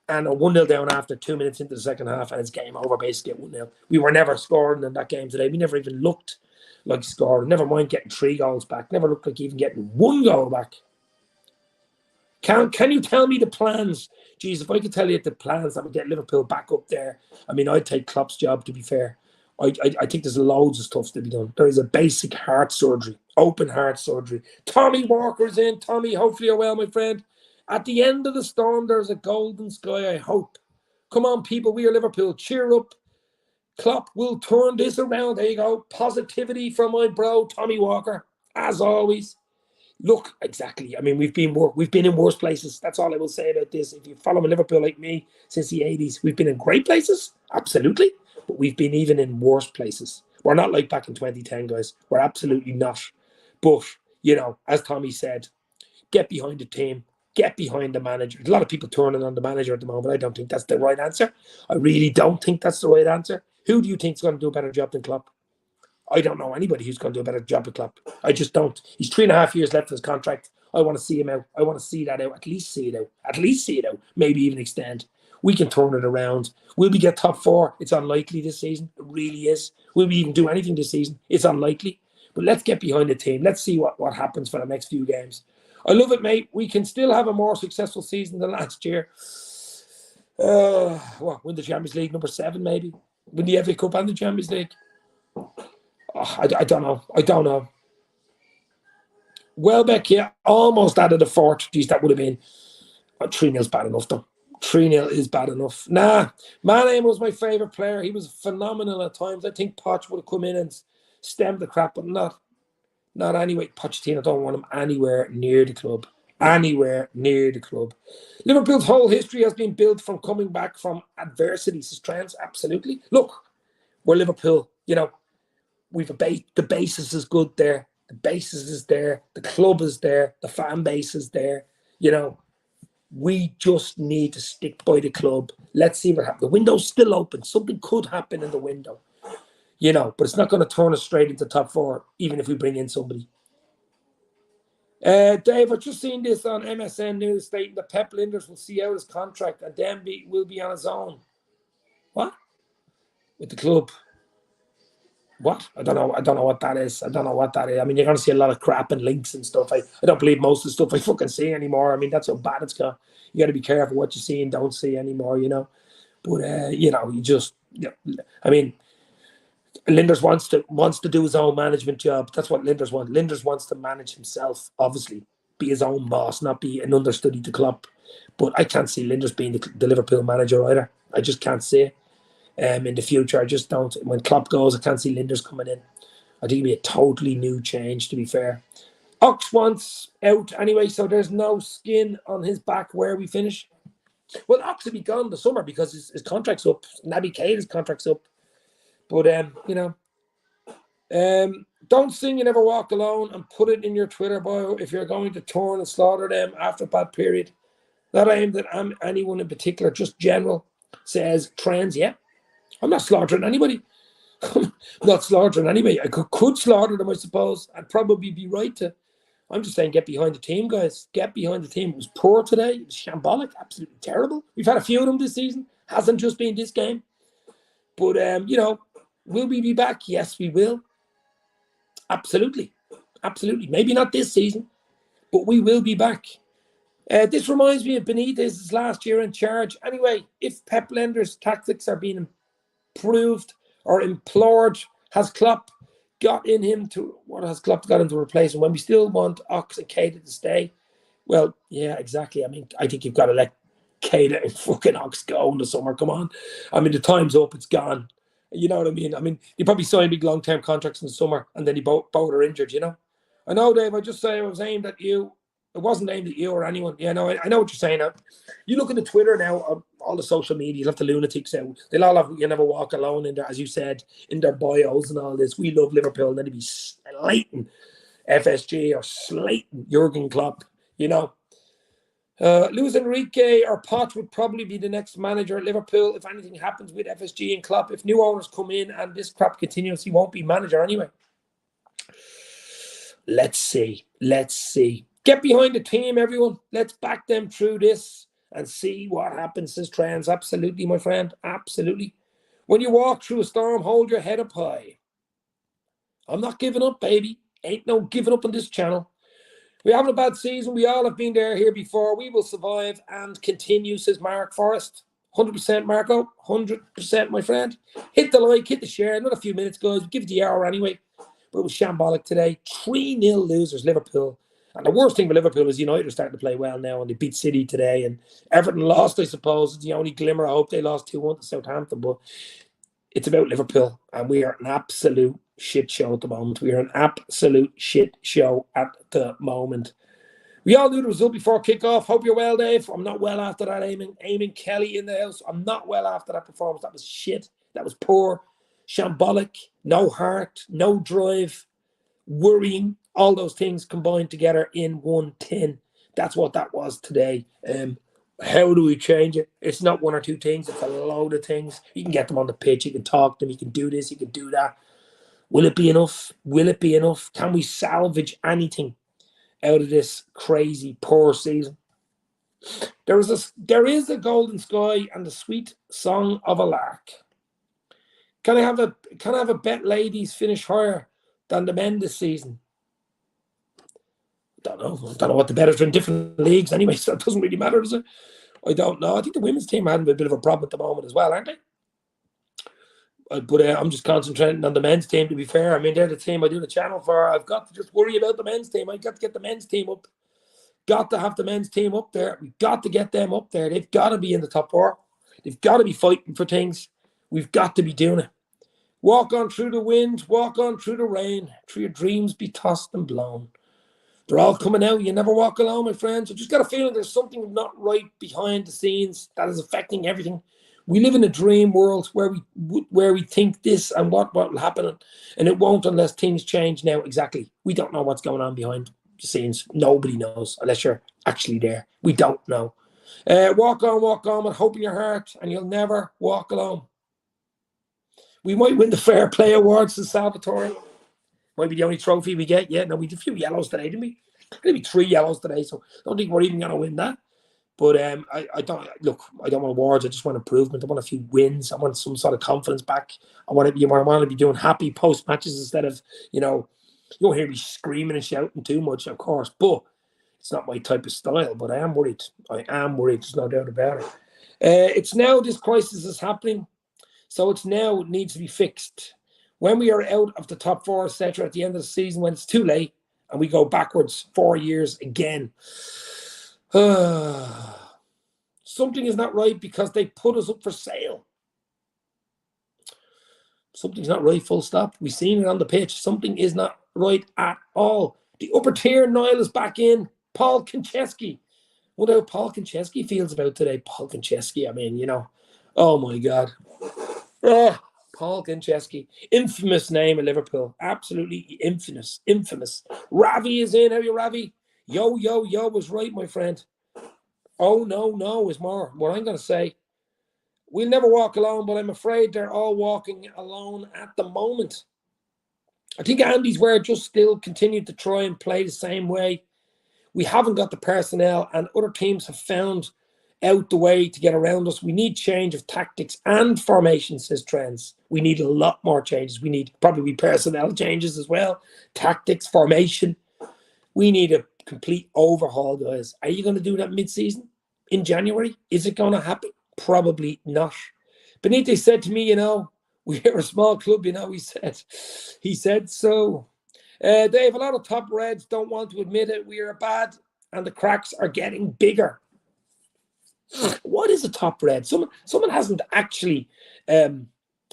And a 1-0 down after 2 minutes into the second half, and it's game over basically at 1-0. We were never scoring in that game today. We never even looked like scoring. Never mind getting 3 goals back. Never looked like even getting 1 goal back. Can you tell me the plans? Geez, if I could tell you the plans that would get Liverpool back up there, I mean, I'd take Klopp's job, to be fair. I think there's loads of stuff to be done. There is a basic heart surgery, open heart surgery. Tommy Walker's in. Tommy, hopefully you're well, my friend. At the end of the storm, there's a golden sky, I hope. Come on, people, we are Liverpool. Cheer up. Klopp will turn this around. There you go. Positivity from my bro, Tommy Walker, as always. Look, exactly. I mean, we've been in worse places. That's all I will say about this. If you follow Liverpool like me since the 80s, we've been in great places, absolutely, but we've been even in worse places. We're not like back in 2010, guys. We're absolutely not. But, you know, as Tommy said, get behind the team, get behind the manager. There's a lot of people turning on the manager at the moment. I don't think that's the right answer. I really don't think that's the right answer. Who do you think is going to do a better job than Klopp? I don't know anybody who's going to do a better job at Klopp. I just don't. He's 3.5 years left of his contract. I want to see him out. I want to see that out. At least see it out. Maybe even extend. We can turn it around. Will we get top 4? It's unlikely this season. It really is. Will we even do anything this season? It's unlikely. But let's get behind the team. Let's see what happens for the next few games. I love it, mate. We can still have a more successful season than last year. Win the Champions League, number 7 maybe. Win the FA Cup and the Champions League. I don't know. Welbeck, yeah, almost added a 4th. Geez, that would have been 3-0's bad enough, though. 3-0 is bad enough. Nah, Mane was my favourite player. He was phenomenal at times. I think Poch would have come in and stemmed the crap, but not anyway. Pochettino, don't want him anywhere near the club. Liverpool's whole history has been built from coming back from adversity, says Trent. Absolutely. Look, we're Liverpool, you know. We've the basis is good there. The basis is there. The club is there. The fan base is there. You know, we just need to stick by the club. Let's see what happens. The window's still open. Something could happen in the window. You know, but it's not going to turn us straight into top 4, even if we bring in somebody. Dave, I've just seen this on MSN News stating that Pep Linders will see out his contract and then will be on his own. What? With the club. What? I don't know. I don't know what that is. I don't know what that is. I mean, you're going to see a lot of crap and links and stuff. I don't believe most of the stuff I fucking see anymore. I mean, that's how bad it's got. You got to be careful what you see and don't see anymore, you know. But, you know, I mean, Linders wants to do his own management job. That's what Linders wants. Linders wants to manage himself, obviously, be his own boss, not be an understudy to Klopp. But I can't see Linders being the Liverpool manager either. I just can't see it. In the future, I just don't. When Klopp goes, I can't see Linders coming in. I think it'll be a totally new change, to be fair. Ox wants out anyway, so there's no skin on his back where we finish. Well, Ox will be gone in the summer because his contract's up. Naby Keita's contract's up. But, you know, don't sing You Never Walk Alone and put it in your Twitter bio if you're going to turn and slaughter them after a bad period. Not aimed at anyone in particular, just general, says trends. Yeah, I'm not slaughtering anybody. I'm not slaughtering anybody. I could slaughter them, I suppose. I'd probably be right to. I'm just saying, get behind the team, guys. Get behind the team. It was poor today. It was shambolic, absolutely terrible. We've had a few of them this season. Hasn't just been this game. But, you know, will we be back? Yes, we will. Absolutely. Absolutely. Maybe not this season, but we will be back. This reminds me of Benitez's last year in charge. Anyway, if Pep Lender's tactics are being improved or implored, has Klopp got in him to, what has Klopp got him to replace him when we still want Ox and Keita to stay? Well, yeah, exactly. I mean, I think you've got to let Keita and fucking Ox go in the summer. Come on. I mean, the time's up. It's gone. You know what I mean? I mean, you probably sign big long-term contracts in the summer and then you both are injured, you know? I know, Dave, I just say I was aimed at you. It wasn't aimed at you or anyone. Yeah, no, I know what you're saying. You look at the Twitter now, all the social media, you have the lunatics out. They'll all have You Never Walk Alone in there, as you said, in their bios and all this. We love Liverpool, and then they'd be slating FSG or slating Jurgen Klopp, you know. Luis Enrique or Pot would probably be the next manager at Liverpool if anything happens with FSG and Klopp. If new owners come in and this crap continues, he won't be manager anyway. Let's see. Let's see. Get behind the team, everyone. Let's back them through this and see what happens, says Trends. Absolutely, my friend. Absolutely. When you walk through a storm, hold your head up high. I'm not giving up, baby. Ain't no giving up on this channel. We're having a bad season. We all have been here before. We will survive and continue, says Mark Forrest. 100%, Marco. 100%, my friend. Hit the like, hit the share. Another few minutes, guys. We'll give it the hour anyway. But it was shambolic today. 3-0 losers, Liverpool. And the worst thing with Liverpool is United are starting to play well now, and they beat City today. And Everton lost, I suppose. It's the only glimmer. I hope they lost 2-1 to Southampton. But it's about Liverpool, and we are an absolute shit show at the moment. We are an absolute shit show at the moment. We all knew the result before kickoff. Hope you're well, Dave. I'm not well after that. Eamon Kelly in the house. I'm not well after that performance. That was shit. That was poor. Shambolic. No heart. No drive. Worrying. All those things combined together in one tin. That's what that was today. How do we change it? It's not one or two things. It's a load of things. You can get them on the pitch. You can talk to them. You can do this. You can do that. Will it be enough? Will it be enough? Can we salvage anything out of this crazy, poor season? There is a golden sky and the sweet song of a lark. Can I have a bet ladies finish higher than the men this season? I don't know what the betters are in different leagues anyway, so it doesn't really matter, does it? I don't know. I think the women's team are having a bit of a problem at the moment as well, aren't they? But I'm just concentrating on the men's team, to be fair. I mean, they're the team I do the channel for. I've got to just worry about the men's team. I've got to get the men's team up. Got to have the men's team up there. We've got to get them up there. They've got to be in the top four. They've got to be fighting for things. We've got to be doing it. Walk on through the wind. Walk on through the rain. Through your dreams be tossed and blown. They're all coming out. You never walk alone, my friends. I just got a feeling there's something not right behind the scenes that is affecting everything. We live in a dream world where we think this and what will happen, and it won't unless things change now. Exactly. We don't know what's going on behind the scenes. Nobody knows unless you're actually there. We don't know. Walk on with hope in your heart, and you'll never walk alone. We might win the Fair Play Awards to Salvatore. Might be the only trophy we get. Yeah, no, we did a few yellows today, didn't we? Maybe 3 yellows today, so I don't think we're even going to win that. But I don't look. I don't want awards. I just want improvement. I want a few wins. I want some sort of confidence back. I want to be doing happy post matches instead of you don't hear me screaming and shouting too much, of course. But it's not my type of style. But I am worried. I am worried. There's no doubt about it. It's now this crisis is happening, so it needs to be fixed. When we are out of the top four, etc., at the end of the season, when it's too late and we go backwards 4 years again. Something is not right because they put us up for sale. Something's not right, full stop. We've seen it on the pitch. Something is not right at all. The upper tier, Niall is back in. Paul Konchesky. Wonder how Paul Konchesky feels about today. Paul Konchesky, I mean, oh my God. Paul Konchesky. Infamous name of Liverpool. Absolutely infamous. Ravi is in. How are you, Ravi? Yo was right, my friend. Oh, no is more. What I'm going to say, we'll never walk alone, but I'm afraid they're all walking alone at the moment. I think Andy's where just still continue to try and play the same way. We haven't got the personnel, and other teams have found out the way to get around us. We need change of tactics and formation, says Trends. We need a lot more changes. We need probably personnel changes as well. Tactics, formation. We need a complete overhaul, guys. Are you going to do that mid-season in January? Is it going to happen? Probably not. Benitez said to me, we're a small club, he said so. Dave, a lot of top Reds don't want to admit it. We are bad and the cracks are getting bigger. What is a top Red? Someone hasn't actually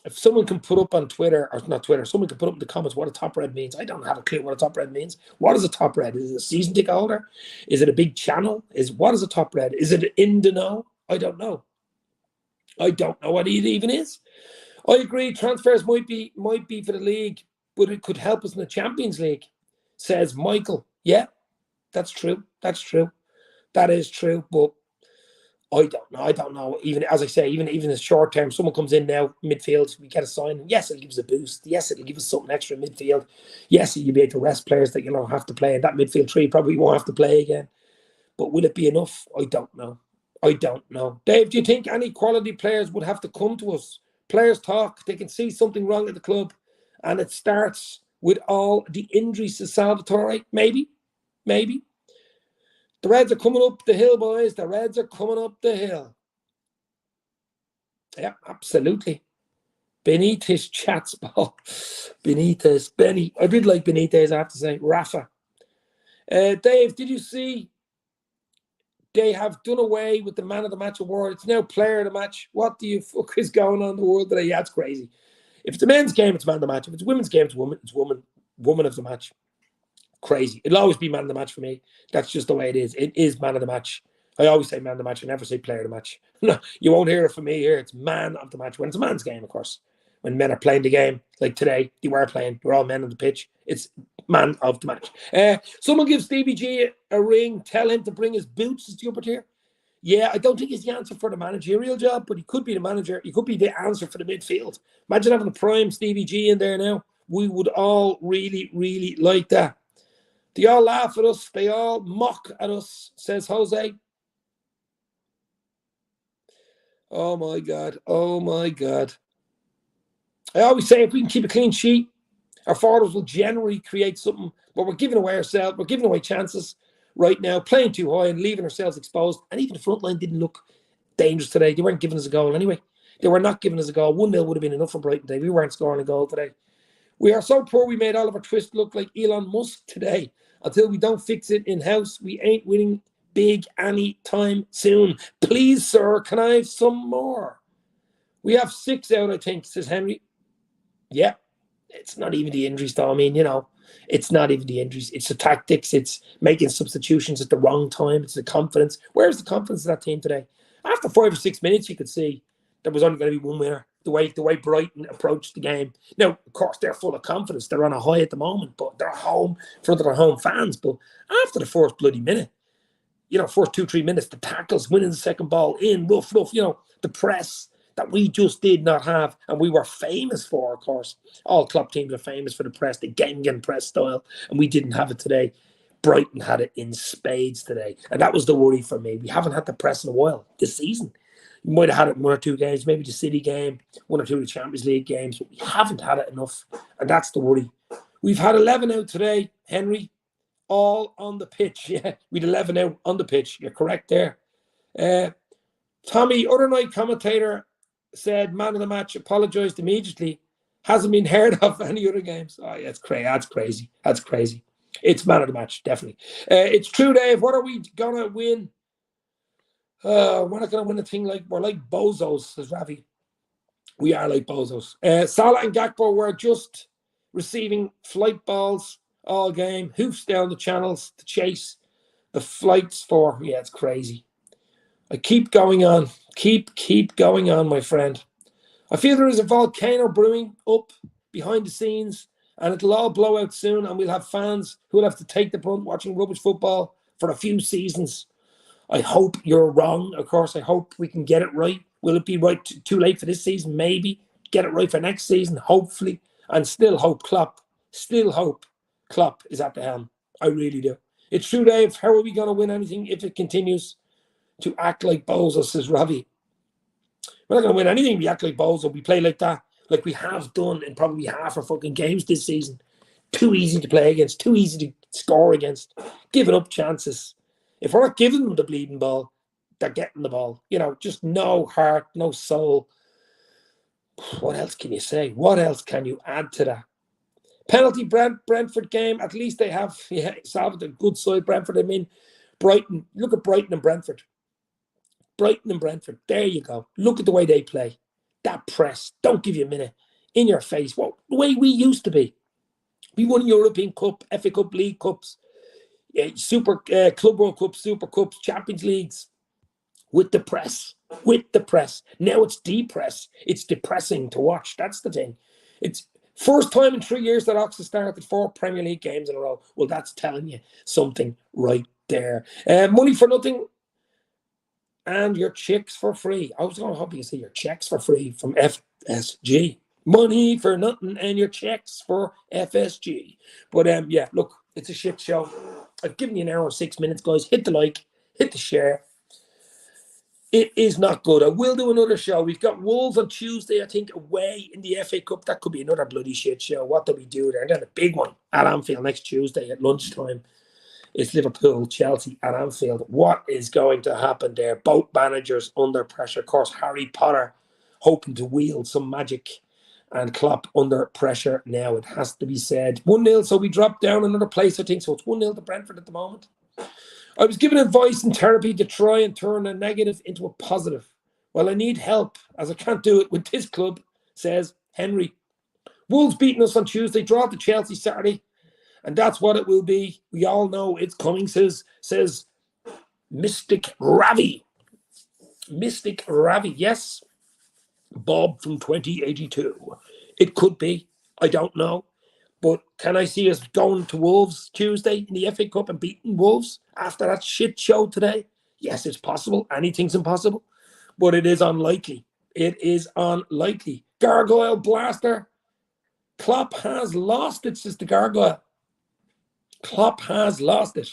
if someone can put up on Twitter, or not Twitter, someone can put up in the comments what a top red means. I don't have a clue what a top red means. What is a top red? Is it a season ticket holder? Is it a big channel? What is a top red? Is it in the know? I don't know. I don't know what it even is. I agree, transfers might be for the league, but it could help us in the Champions League, says Michael. Yeah, that's true. That is true, but I don't know. Even as I say, even in the short term, someone comes in now, midfield, we get a sign. Yes, it'll give us a boost. Yes, it'll give us something extra in midfield. Yes, you'll be able to rest players that have to play. And that midfield three probably won't have to play again. But will it be enough? I don't know. Dave, do you think any quality players would have to come to us? Players talk. They can see something wrong at the club. And it starts with all the injuries to Salvatore. Maybe. The Reds are coming up the hill, boys. The Reds are coming up the hill. Yeah, absolutely. Benitez chats ball. Benny. I did like Benitez, I have to say. Rafa. Dave, did you see they have done away with the Man of the Match award? It's now Player of the Match. What the fuck is going on in the world today? Yeah, it's crazy. If it's a men's game, it's Man of the Match. If it's a women's game, it's woman of the match. Crazy. It'll always be Man of the Match for me. That's just the way it is. It is Man of the Match. I always say Man of the Match. I never say Player of the Match. No, you won't hear it from me here. It's Man of the Match. When it's a man's game, of course. When men are playing the game, like today, they were playing. We're all men on the pitch. It's Man of the Match. Someone give Stevie G a ring. Tell him to bring his boots as the upper tier. Yeah, I don't think he's the answer for the managerial job, but he could be the manager. He could be the answer for the midfield. Imagine having a prime Stevie G in there now. We would all really, really like that. They all laugh at us. They all mock at us, says Jose. Oh, my God. I always say if we can keep a clean sheet, our forwards will generally create something, but we're giving away ourselves. We're giving away chances right now, playing too high and leaving ourselves exposed. And even the front line didn't look dangerous today. They weren't giving us a goal anyway. They were not giving us a goal. 1-0 would have been enough for Brighton today. We weren't scoring a goal today. We are so poor we made Oliver Twist look like Elon Musk today. Until we don't fix it in-house, we ain't winning big any time soon. Please, sir, can I have some more? We have 6 out, I think, says Henry. Yeah, it's not even the injuries, though. I mean, it's not even the injuries. It's the tactics. It's making substitutions at the wrong time. It's the confidence. Where's the confidence of that team today? After 5 or 6 minutes, you could see there was only going to be one winner. The way Brighton approached the game. Now, of course, they're full of confidence. They're on a high at the moment, but they're home for their home fans. But after the first bloody minute, first 2-3 minutes, the tackles, winning the second ball in, rough, the press that we just did not have, and we were famous for, of course. All club teams are famous for the press, the Gengen press style, and we didn't have it today. Brighton had it in spades today. And that was the worry for me. We haven't had the press in a while this season. We might have had it in 1 or 2 games, maybe the City game, 1 or 2 of the Champions League games, but we haven't had it enough. And that's the worry. We've had 11 out today, Henry, all on the pitch. Yeah, we'd 11 out on the pitch. You're correct there. Tommy, other night commentator, said man of the match apologized immediately. Hasn't been heard of any other games. Oh, yeah, that's crazy. That's crazy. It's man of the match, definitely. It's true, Dave. What are we going to win? We're not going to win a thing like, we're like bozos, says Ravi. We are like bozos. Salah and Gakpo were just receiving flight balls all game. Hoofs down the channels to chase the flights for. Yeah, it's crazy. I keep going on. Keep going on, my friend. I feel there is a volcano brewing up behind the scenes, and it'll all blow out soon, and we'll have fans who will have to take the brunt watching rubbish football for a few seasons. I hope you're wrong, of course. I hope we can get it right. Will it be right too late for this season? Maybe. Get it right for next season, hopefully. And still hope Klopp is at the helm. I really do. It's true, Dave. How are we going to win anything if it continues to act like bozos, says Ravi? We're not going to win anything if we act like bozo. We play like that, like we have done in probably half our fucking games this season. Too easy to play against, too easy to score against, giving up chances. If we're not giving them the bleeding ball, they're getting the ball. You know, just no heart, no soul. What else can you say? What else can you add to that? Penalty Brentford game. At least they have, salvaged a good side. Brentford, I mean, Brighton. Look at Brighton and Brentford. Brighton and Brentford. There you go. Look at the way they play. That press. Don't give you a minute. In your face. Well, the way we used to be. We won European Cup, FA Cup, League Cups, Super Club World Cups, Super Cups, Champions Leagues. With the press. Now it's depress. It's depressing to watch. That's the thing. It's first time in 3 years that Oxford started 4 Premier League games in a row. Well, that's telling you something right there. Money for nothing and your chicks for free. I was going to hope you say your checks for free from FSG. Money for nothing and your checks for FSG. But yeah, look, it's a shit show. I've given you an hour and 6 minutes, guys. Hit the like, hit the share. It is not good. I will do another show. We've got Wolves on Tuesday, I think, away in the FA Cup. That could be another bloody shit show. What do we do there? And then a big one at Anfield next Tuesday at lunchtime. It's Liverpool, Chelsea at Anfield. What is going to happen there? Both managers under pressure. Of course, Harry Potter hoping to wield some magic, and Klopp under pressure now. It has to be said. 1-0, so we dropped down another place, I think. So it's 1-0 to Brentford at the moment. I was given advice and therapy to try and turn a negative into a positive. Well, I need help, as I can't do it with this club, says Henry. Wolves beating us on Tuesday, draw to Chelsea Saturday, and that's what it will be. We all know it's coming, says Mystic Ravi. Mystic Ravi, yes. Bob from 2082. It could be. I don't know. But can I see us going to Wolves Tuesday in the FA Cup and beating Wolves after that shit show today? Yes, it's possible. Anything's impossible. But it is unlikely. It is unlikely. Gargoyle Blaster. Klopp has lost it, says the Gargoyle. Klopp has lost it.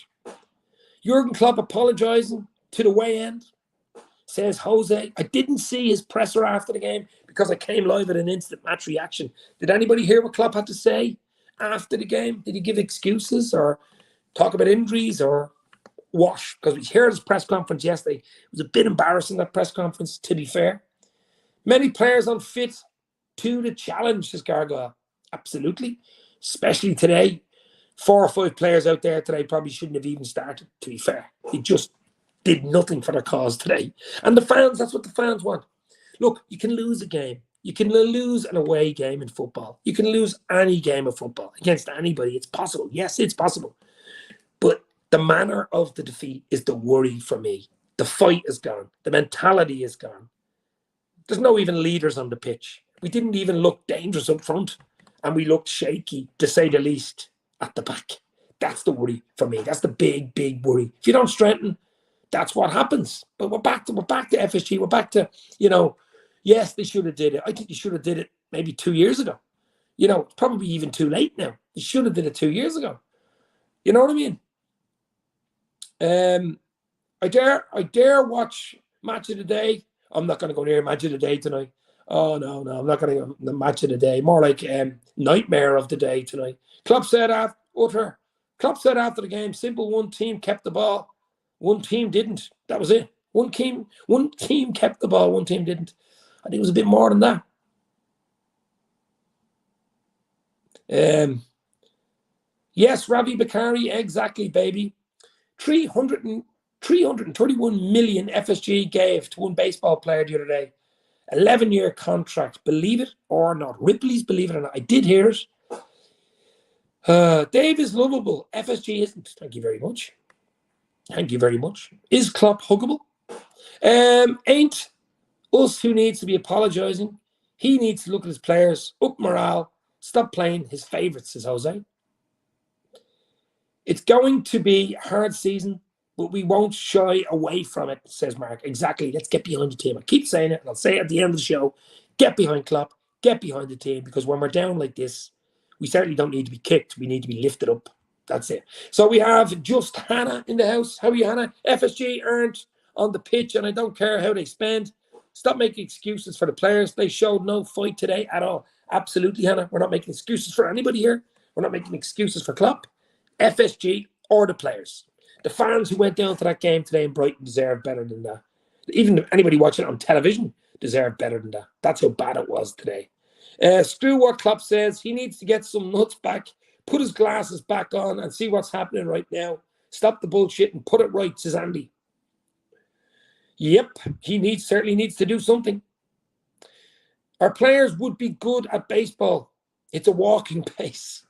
Jurgen Klopp apologising to the way end, says Jose. I didn't see his presser after the game because I came live at an instant match reaction. Did anybody hear what Klopp had to say after the game? Did he give excuses or talk about injuries or what? Because we heard his press conference yesterday. It was a bit embarrassing, that press conference, to be fair. Many players unfit to the challenge, says Gargoyle. Absolutely. Especially today. 4 or 5 players out there today probably shouldn't have even started, to be fair. They just did nothing for their cause today. And the fans, that's what the fans want. Look, you can lose a game. You can lose an away game in football. You can lose any game of football against anybody. It's possible. Yes, it's possible. But the manner of the defeat is the worry for me. The fight is gone. The mentality is gone. There's no even leaders on the pitch. We didn't even look dangerous up front. And we looked shaky, to say the least, at the back. That's the worry for me. That's the big, big worry. If you don't strengthen, that's what happens. But we're back to FSG. We're back to, yes, they should have did it. I think they should have did it maybe 2 years ago. It's probably even too late now. They should have did it 2 years ago. You know what I mean? I dare watch Match of the Day. I'm not going to go near Match of the Day tonight. Oh, no, I'm not going to go the Match of the Day. More like Nightmare of the Day tonight. Klopp said after the game, simple, one team kept the ball. One team didn't. That was it. One team kept the ball, one team didn't. I think it was a bit more than that. Yes, Ravi Bakari, exactly, baby. 331 million FSG gave to one baseball player the other day. 11-year contract, believe it or not. Ripley's believe it or not. I did hear it. Dave is lovable. FSG isn't. Thank you very much. Thank you very much. Is Klopp huggable? Ain't us who needs to be apologising. He needs to look at his players, up morale, stop playing his favourites, says Jose. It's going to be a hard season, but we won't shy away from it, says Mark. Exactly. Let's get behind the team. I keep saying it, and I'll say it at the end of the show. Get behind Klopp. Get behind the team, because when we're down like this, we certainly don't need to be kicked. We need to be lifted up. That's it. So we have just Hannah in the house. How are you, Hannah? FSG aren't on the pitch, and I don't care how they spend. Stop making excuses for the players. They showed no fight today at all. Absolutely, Hannah. We're not making excuses for anybody here. We're not making excuses for Klopp, FSG, or the players. The fans who went down to that game today in Brighton deserve better than that. Even anybody watching it on television deserved better than that. That's how bad it was today. Screw what Klopp says. He needs to get some nuts back, put his glasses back on, and see what's happening right now. Stop the bullshit and put it right, says Andy. Yep, he certainly needs to do something. Our players would be good at baseball. It's a walking pace.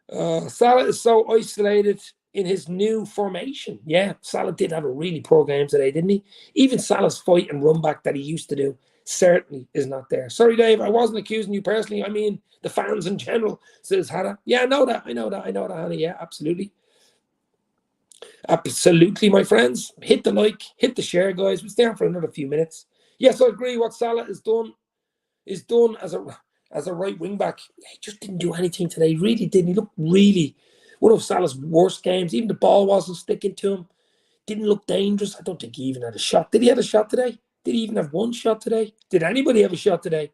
Salah is so isolated in his new formation. Yeah, Salah did have a really poor game today, didn't he? Even Salah's fight and run back that he used to do certainly is not there. Sorry, Dave, I wasn't accusing you personally. I mean the fans in general, says Hannah. Yeah, I know that, Hannah. Yeah, absolutely. Absolutely, my friends. Hit the like, hit the share, guys. We'll stay on for another few minutes. Yes, I agree. What Salah is done as a right wing back. He just didn't do anything today. He really didn't. He looked really one of Salah's worst games. Even the ball wasn't sticking to him. Didn't look dangerous. I don't think he even had a shot. Did he have a shot today? Did he even have one shot today? Did anybody have a shot today?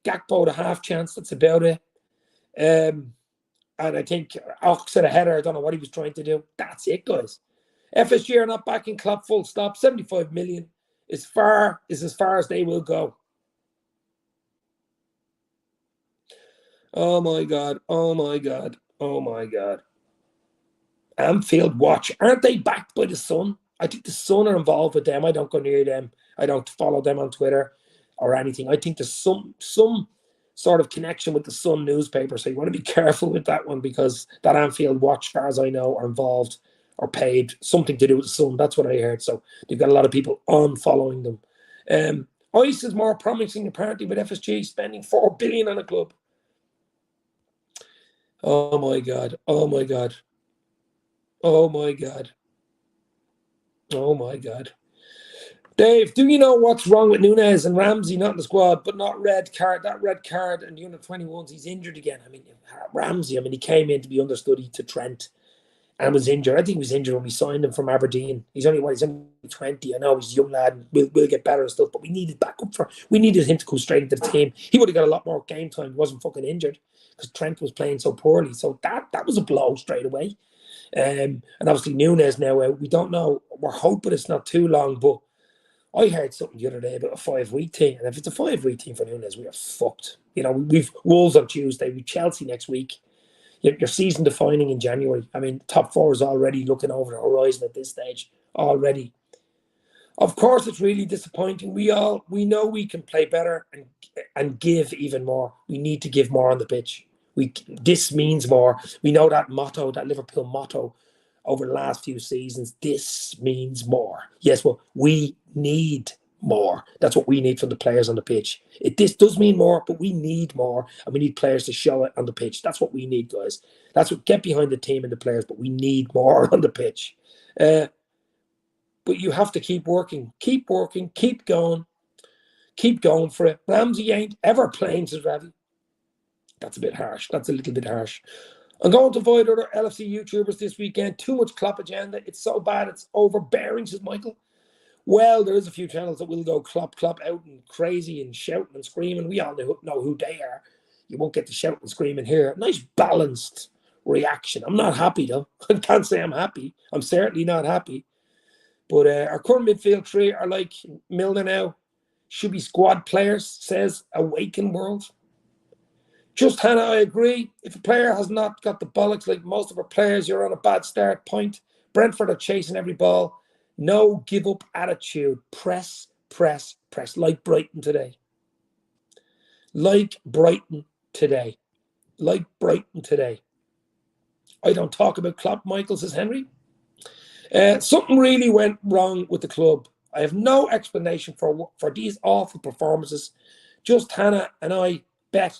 Gakpo had a half chance. That's about it. And I think Ox had a header. I don't know what he was trying to do. That's it, guys. FSG are not backing Klopp, full stop. 75 million is as far as they will go. Oh my God. Oh my God. Oh my God. Anfield Watch. Aren't they backed by the Sun? I think the Sun are involved with them. I don't go near them. I don't follow them on Twitter or anything. I think there's some sort of connection with the Sun newspaper. So you want to be careful with that one, because that Anfield Watch, as far as I know, are involved or paid something to do with the Sun. That's what I heard. So they've got a lot of people unfollowing them. ICE is more promising apparently with FSG spending $4 billion on a club. Oh my God. Oh my God. Oh my God. Oh my God. Dave, do you know what's wrong with Nunez and Ramsey not in the squad, but not red card? That red card in the under-21s, he's injured again. I mean, Ramsey, he came in to be understudy to Trent and was injured. I think he was injured when we signed him from Aberdeen. He's only 20. I know he's a young lad and will get better and stuff, but we needed him to come straight into the team. He would have got a lot more game time. He wasn't fucking injured because Trent was playing so poorly. So that was a blow straight away. And obviously Nunez now, we don't know. We're hoping it's not too long, but I heard something the other day about a 5-week thing. And if it's a 5-week thing for Nunez, we are fucked. You know, we've Wolves on Tuesday, we've Chelsea next week. Your season defining in January. I mean, top four is already looking over the horizon at this stage already. Of course, it's really disappointing. We know we can play better and give even more. We need to give more on the pitch. This means more. We know that motto, that Liverpool motto over the last few seasons. This means more. Yes, well, we need more. That's what we need from the players on the pitch. This does mean more, but we need more, and we need players to show it on the pitch. That's what we need, guys. That's what get behind the team and the players, but we need more on the pitch. But you have to keep working, keep going for it. Ramsey ain't ever playing, says Ravi. That's a bit harsh. That's a little bit harsh. I'm going to avoid other LFC YouTubers this weekend. Too much Klopp agenda. It's so bad, it's overbearing, says Michael. Well, there is a few channels that will go Klopp out and crazy and shouting and screaming. We all know who they are. You won't get the shouting and screaming here. Nice balanced reaction. I'm not happy, though. I can't say I'm happy. I'm certainly not happy. But our current midfield three are like Milner now. Should be squad players, says Awaken World. Just Hannah, I agree. If a player has not got the bollocks like most of our players, you're on a bad start. Point. Brentford are chasing every ball. No give-up attitude. Press, press, press. Like Brighton today. Like Brighton today. Like Brighton today. I don't talk about Klopp, Michael, says Henry. Something really went wrong with the club. I have no explanation for these awful performances. Just Hannah and I bet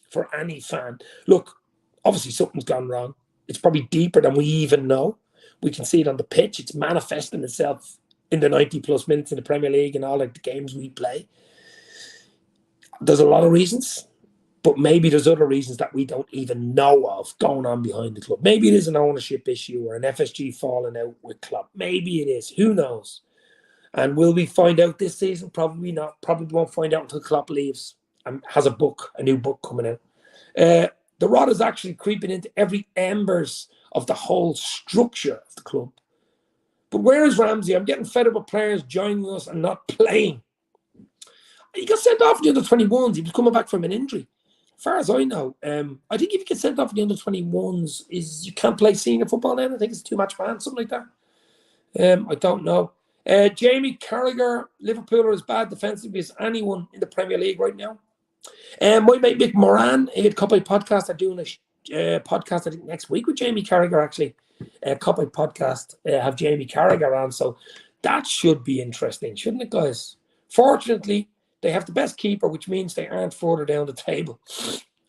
for any fan. Look, obviously something's gone wrong. It's probably deeper than we even know. We can see it on the pitch. It's manifesting itself in the 90-plus minutes in the Premier League and all like the games we play. There's a lot of reasons, but maybe there's other reasons that we don't even know of going on behind the club. Maybe it is an ownership issue or an FSG falling out with Klopp. Maybe it is. Who knows? And will we find out this season? Probably not. Probably won't find out until Klopp leaves and has a new book coming out. The rot is actually creeping into every embers of the whole structure of the club. But where is Ramsey? I'm getting fed up with players joining us and not playing. He got sent off in the under-21s. He was coming back from an injury. As far as I know, I think if you get sent off in the under-21s, you can't play senior football then. I think it's too much man, something like that. I don't know. Jamie Carragher, Liverpool are as bad defensively as anyone in the Premier League right now. My mate Mick Moran, a Cuphead podcast, are doing a podcast I think next week with Jamie Carragher actually. Cuphead podcast have Jamie Carragher on, so that should be interesting, shouldn't it, guys? Fortunately, they have the best keeper, which means they aren't further down the table.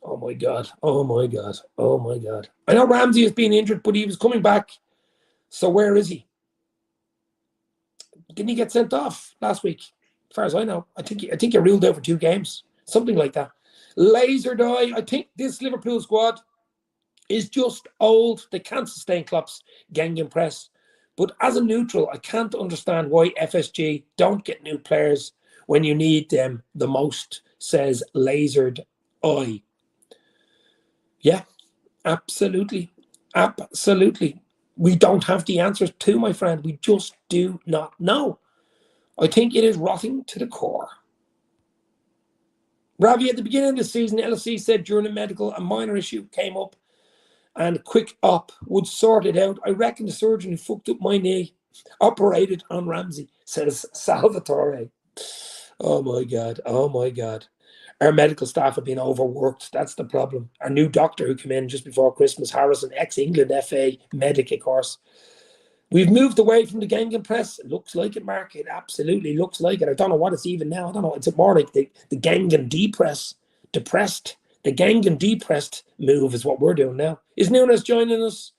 Oh my god! Oh my god! Oh my god! I know Ramsey has been injured, but he was coming back. So where is he? Didn't he get sent off last week? As far as I know, I think he ruled out for 2 games. Something like that. Laser die. I think this Liverpool squad is just old. They can't sustain Klopp's Gengen press. But as a neutral, I can't understand why FSG don't get new players when you need them the most, says Lasered Eye. Yeah, absolutely. Absolutely. We don't have the answers to, my friend. We just do not know. I think it is rotting to the core. Ravi, at the beginning of the season, LFC said during a medical, a minor issue came up and quick op would sort it out. I reckon the surgeon who fucked up my knee operated on Ramsey, says Salvatore. Oh my God. Oh my God. Our medical staff have been overworked. That's the problem. Our new doctor who came in just before Christmas, Harrison, ex-England FA medic, of course. We've moved away from the Gengen press. It looks like it, Mark. It absolutely looks like it. I don't know what it's even now. I don't know. It's more like the Gengen depress, depressed. The Gengen depressed move is what we're doing now. Is Nunes joining us?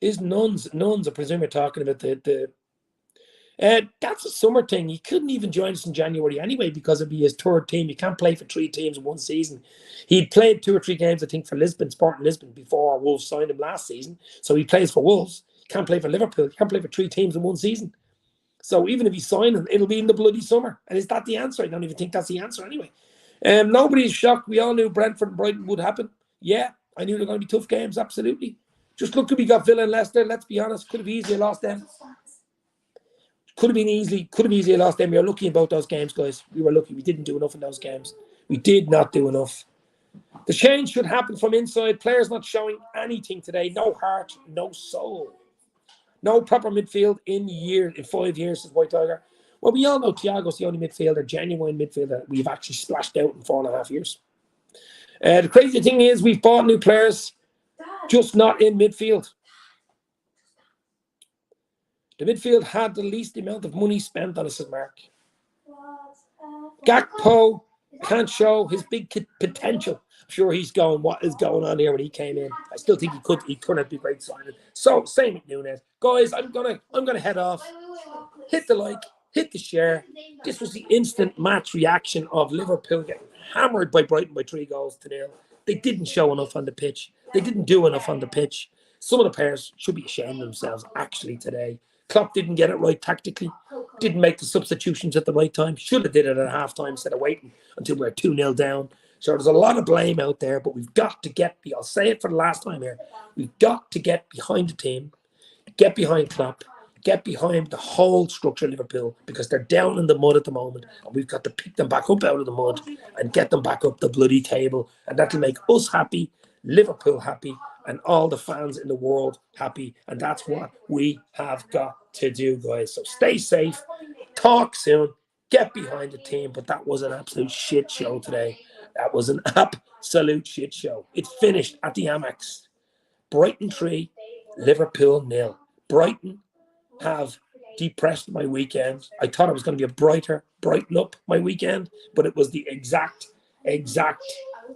Is Nuns, I presume you're talking about the that's a summer thing. He couldn't even join us in January anyway because it'd be his third team. You can't play for 3 teams in one season. He'd played 2 or 3 games, I think, for Lisbon, Sporting Lisbon, before Wolves signed him last season. So he plays for Wolves. Can't play for Liverpool. Can't play for 3 teams in one season. So even if he's signing, it'll be in the bloody summer. And is that the answer? I don't even think that's the answer anyway. Nobody's shocked. We all knew Brentford and Brighton would happen. Yeah, I knew they're going to be tough games. Absolutely. Just look at we got Villa and Leicester. Let's be honest. Could have easily lost them. Could have easily lost them. We were lucky about those games, guys. We were lucky. We didn't do enough in those games. We did not do enough. The change should happen from inside. Players not showing anything today. No heart, no soul. No proper midfield in 5 years, says White Tiger. Well, we all know Thiago's the only genuine midfielder we've actually splashed out in 4.5 years. The crazy thing is we've bought new players, just not in midfield. The midfield had the least amount of money spent on us, says Mark. Gakpo can't show his big potential. I'm sure he's going, what is going on here when he came in? I still think he could have been great signing. So same with Nunes. Guys, I'm gonna head off. Hit the like, hit the share. This was the instant match reaction of Liverpool getting hammered by Brighton by 3-0. They didn't show enough on the pitch. They didn't do enough on the pitch. Some of the players should be ashamed of themselves, actually, today. Klopp didn't get it right tactically. Didn't make the substitutions at the right time. Should have did it at halftime instead of waiting until we're 2-0 down. So there's a lot of blame out there, but we've got to get, I'll say it for the last time here, we've got to get behind the team, get behind Klopp, get behind the whole structure of Liverpool, because they're down in the mud at the moment, and we've got to pick them back up out of the mud and get them back up the bloody table, and that'll make us happy, Liverpool happy, and all the fans in the world happy, and that's what we have got to do, guys. So stay safe, talk soon, get behind the team, but that was an absolute shit show today. That was an absolute shit show. It finished at the Amex. Brighton 3, Liverpool 0. Brighton have depressed my weekend. I thought it was going to be a brighten up my weekend, but it was the exact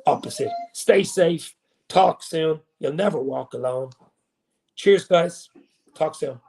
opposite. Stay safe. Talk soon. You'll never walk alone. Cheers, guys. Talk soon.